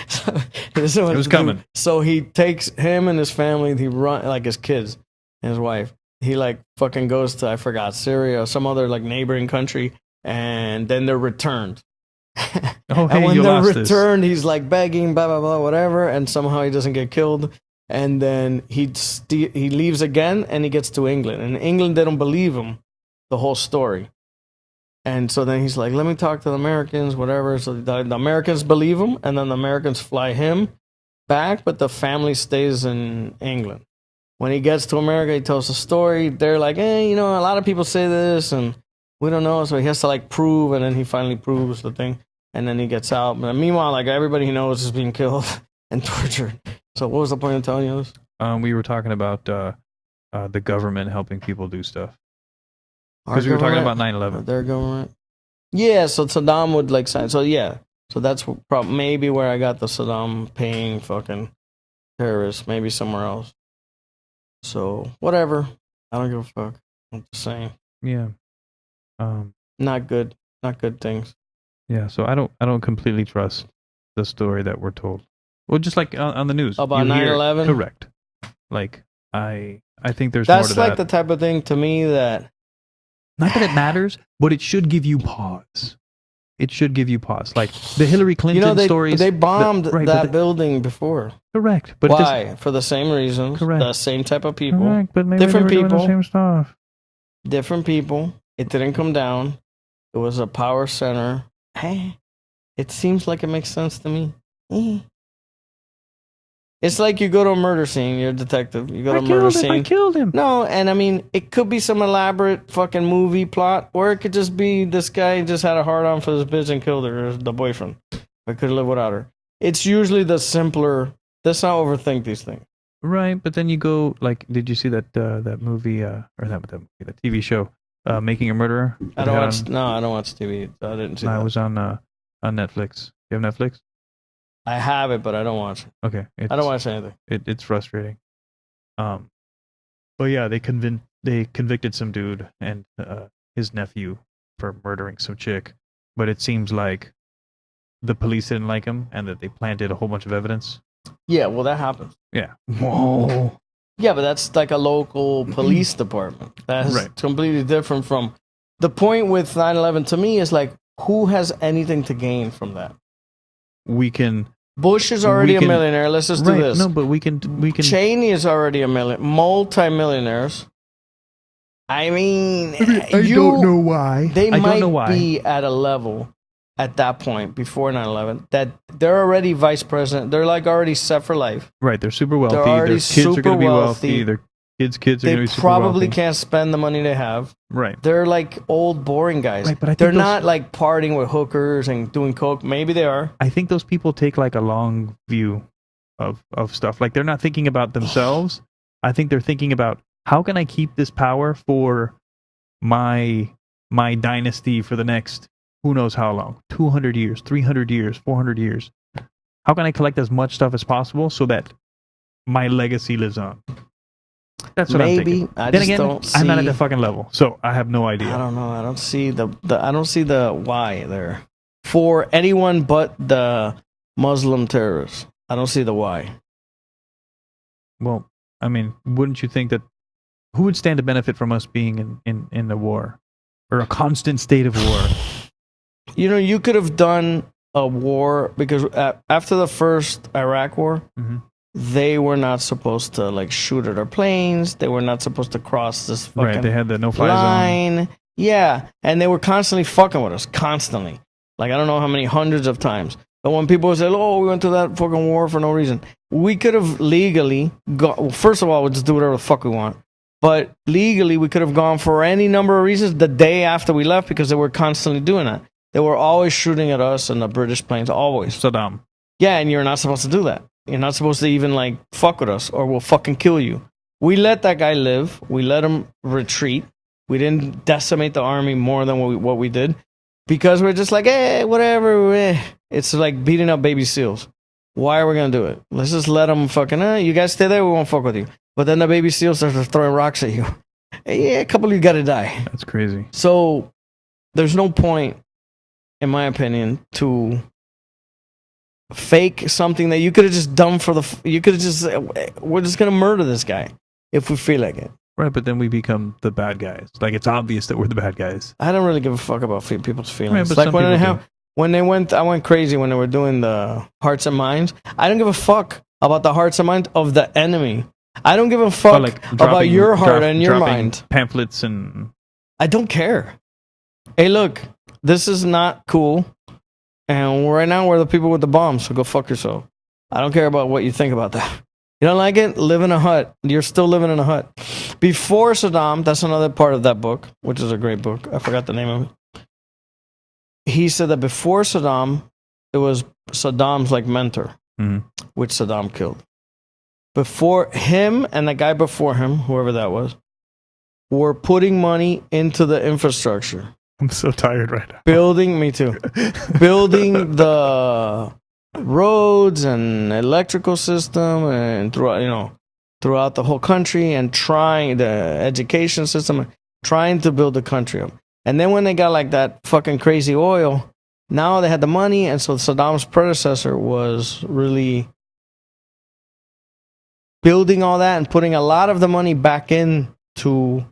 So he doesn't know what It was to do. coming. So he takes him and his family, he run like his kids and his wife. He like fucking goes to, I forgot, Syria or some other like neighboring country. And then they're returned. Oh, hey, And when you they're lost this. returned, he's like begging, blah, blah, blah, whatever. And somehow he doesn't get killed. And then he leaves again and he gets to England. And England, they don't believe him, the whole story. And so then he's like, let me talk to the Americans, whatever. So the Americans believe him. And then the Americans fly him back, but the family stays in England. When he gets to America, he tells the story. They're like, you know, a lot of people say this and we don't know. So he has to like prove. And then he finally proves the thing. And then he gets out. But meanwhile, like everybody he knows is being killed and tortured. So what was the point of telling you this? We were talking about the government helping people do stuff. Our Because we were talking government? about 9/11. Their government. Yeah, so Saddam would like sign. So yeah, so that's maybe where I got the Saddam paying fucking terrorists. Maybe somewhere else. So whatever. I don't give a fuck. I'm just saying. Yeah. Not good. Not good things. Yeah. So I don't completely trust the story that we're told. Well, just like on the news About you hear- 9/11? Correct. Like I think there's That's more to like that. the type of thing to me that Not that it matters, but it should give you pause. it should give you pause. Like the Hillary You Clinton know, stories. they bombed right, that but building before. correct, but it doesn't- Why? For the same reasons. Correct. The same type of people. correct, but maybe Different they were doing people. the same stuff. Different people. It didn't come down. It was a power center. Hey, it seems like it makes sense to me. It's like you go to a murder scene. You're a detective. You go to I a murder killed him. I scene. killed him. No, and I mean, it could be some elaborate fucking movie plot, or it could just be this guy just had a hard on for this bitch and killed her, or the boyfriend. I could live without her. It's usually the simpler. Let's not overthink these things. Right, but then you go like, did you see that that movie or that TV show, Making a Murderer? I It don't had watch. on- No, I don't watch TV. I didn't see No, it that. was on Netflix. You have Netflix? I have it, but I don't watch it. Okay, I don't watch anything. It's frustrating. But yeah, they convicted some dude and his nephew for murdering some chick, but it seems like the police didn't like him and that they planted a whole bunch of evidence. Yeah, well, that happens. Yeah. Whoa. Yeah, but that's like a local police department. That's Right. completely different from the point with 9/11. To me, is like, who has anything to gain from that? We can Bush is already We can- a millionaire. Let's just do right. this. No, but we can Cheney is already a multi-millionaires. I mean, why. They I might don't know why. be at a level at that point before 9/11 that they're already vice president. They're like already set for life. Right, they're super wealthy. already Their kids are super going to be wealthy. wealthy. Their kids are They going to be super probably wealthy. can't spend the money they have. Right. They're like old, boring guys. Right, but I think they're those- not like partying with hookers and doing coke. Maybe they are. I think those people take like a long view of stuff. Like they're not thinking about themselves. I think they're thinking about how can I keep this power for my dynasty for the next who knows how long, 200 years, 300 years, 400 years. How can I collect as much stuff as possible so that my legacy lives on? That's what I'm Maybe. thinking. I Then just again, don't I'm not at see- that fucking level, so I have no I idea. don't know. I don't see the why there for anyone but the Muslim terrorists. I don't see the why. Well, I mean, wouldn't you think that who would stand to benefit from us being in the war or a constant state of war? You know, you could have done a war because after the first Iraq war, Mhm. they were not supposed to like shoot at our planes. They were not supposed to cross this fucking Right, they had the no-fly zone. line. Yeah, and they were constantly fucking with us, constantly. Like I don't know how many hundreds of times. But when people say, "Oh, we went to that fucking war for no reason," we could have legally gone. Well, first of all, we'll just do whatever the fuck we want. But legally, we could have gone for any number of reasons the day after we left because they were constantly doing that. They were always shooting at us and the British planes, always. Saddam. Yeah, and you're not supposed to do that. You're not supposed to even like fuck with us or we'll fucking kill you. We let that guy live. We let him retreat. We didn't decimate the army more than what we did because we're just like, whatever. It's like beating up baby seals. Why are we going to do it? Let's just let them fucking, you guys stay there, we won't fuck with you. But then the baby seals start throwing rocks at you. Yeah, a couple of you got to die. That's crazy. So there's no point, in my opinion, to fake something that you could have just done for you could have just, we're just going to murder this guy if we feel like it. Right, but then we become the bad guys. Like it's obvious that we're the bad guys. I don't really give a fuck about people's feelings. Right, but Like some when people do. I went crazy when they were doing the hearts and minds. I don't give a fuck about the hearts and minds of the enemy. I don't give a fuck Or, like, about dropping- your heart drop- and your dropping mind. pamphlets and I don't care. Hey, look, this is not cool. And right now we're the people with the bombs, so go fuck yourself. I don't care about what you think about that. You don't like it? Live in a hut. You're still living in a hut. Before Saddam, that's another part of that book, which is a great book. I forgot the name of it. He said that before Saddam, it was Saddam's like mentor, Mhm. which Saddam killed. Before him and the guy before him, whoever that was, were putting money into the infrastructure. I'm so tired right now. Building, me too. Building the roads and electrical system and throughout the whole country and trying the education system, trying to build the country up. And then when they got like that fucking crazy oil, now they had the money, and so Saddam's predecessor was really building all that and putting a lot of the money back into.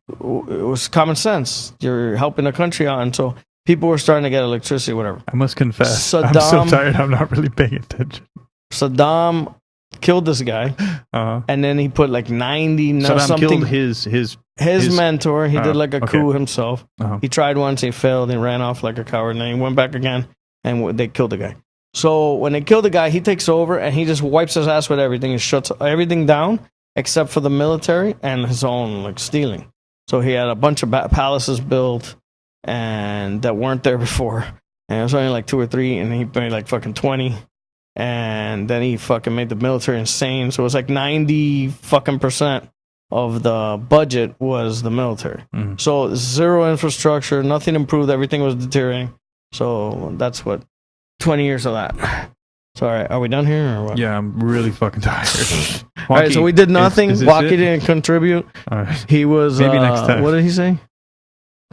It was common sense. You're helping the country out, and so people were starting to get electricity, whatever. I must confess, I'm Saddam- so tired. I'm not really paying attention. Saddam killed this guy, Uh, and then he put like 90 Saddam something. killed his His mentor. He did like a okay. coup himself. Uh-huh. He tried once, he failed, and ran off like a coward. And then he went back again, and they killed the guy. So when they kill the guy, he takes over and he just wipes his ass with everything and shuts everything down except for the military and his own like stealing. So he had a bunch of palaces built and that weren't there before, and it was only like 2 or 3, and he made like fucking 20. And then he fucking made the military insane. So it was like 90 fucking percent of the budget was the military. Mhm. So zero infrastructure, nothing improved, everything was deteriorating. So that's what 20 years of that. So all right, are we done here or what? Yeah, I'm really fucking tired. All right, so we did nothing. Is this Walkie it? didn't contribute. All right. He was Maybe next time. What did he say?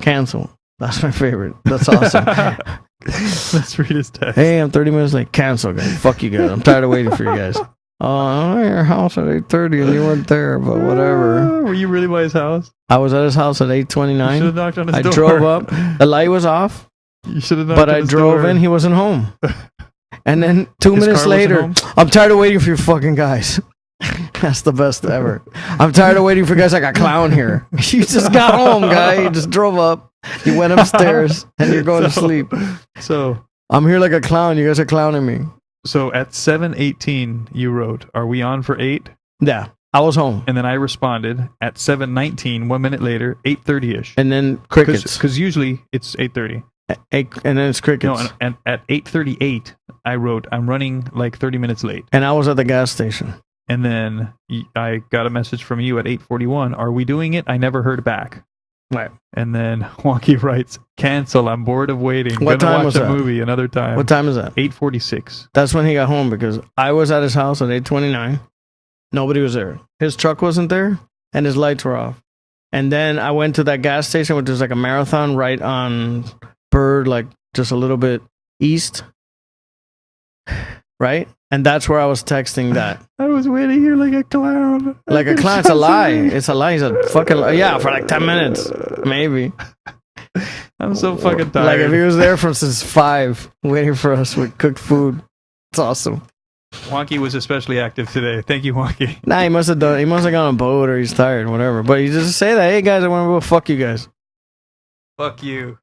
Cancel. That's my favorite. That's awesome. Let's read his text. Hey, I'm 30 minutes late. Cancel, guys. Fuck you guys. I'm tired of waiting for you guys. I'm at your house at 8:30 and you weren't there, but whatever. Were you really by his house? I was at his house at You should have 8:29. knocked on his I door. drove up. The light was off, You should have knocked but on I his drove door. in. He wasn't home. And then 2 His minutes car wasn't later, home? I'm tired of waiting for you fucking guys. That's the best ever. I'm tired of waiting for guys like a clown here. You just got home, guy. You just drove up. You went upstairs and you're going to sleep. So I'm here like a clown. You guys are clowning me. So at 7:18, you wrote, "Are we on for 8?" Yeah, I was home. And then I responded at 7:19, 1 minute later, 8:30ish. And then crickets. Because usually it's 8:30. And then it's crickets. No, and at 8:38, I wrote, "I'm running like 30 minutes late." And I was at the gas station. And then I got a message from you at 8:41. "Are we doing it?" I never heard back. Right. And then Wonky writes, "Cancel. I'm bored of waiting. What Gonna time watch was a that? movie another time." What time is that? 8:46. That's when he got home because I was at his house at 8:29. Nobody was there. His truck wasn't there and his lights were off. And then I went to that gas station, which is like a marathon right on Bird, like just a little bit east. Right? And that's where I was texting that. I was waiting here like a clown. Like a clown. It's a lie. It's a lie. He's a fucking lie. Yeah, for like 10 minutes. Maybe. I'm so fucking tired. Like if he was there from since 5 waiting for us with cooked food. It's awesome. Wonky was especially active today. Thank you, Wonky. Nah, he must have gone on a boat or he's tired, whatever. But he just say that, hey guys, I want to go fuck you guys. Fuck you.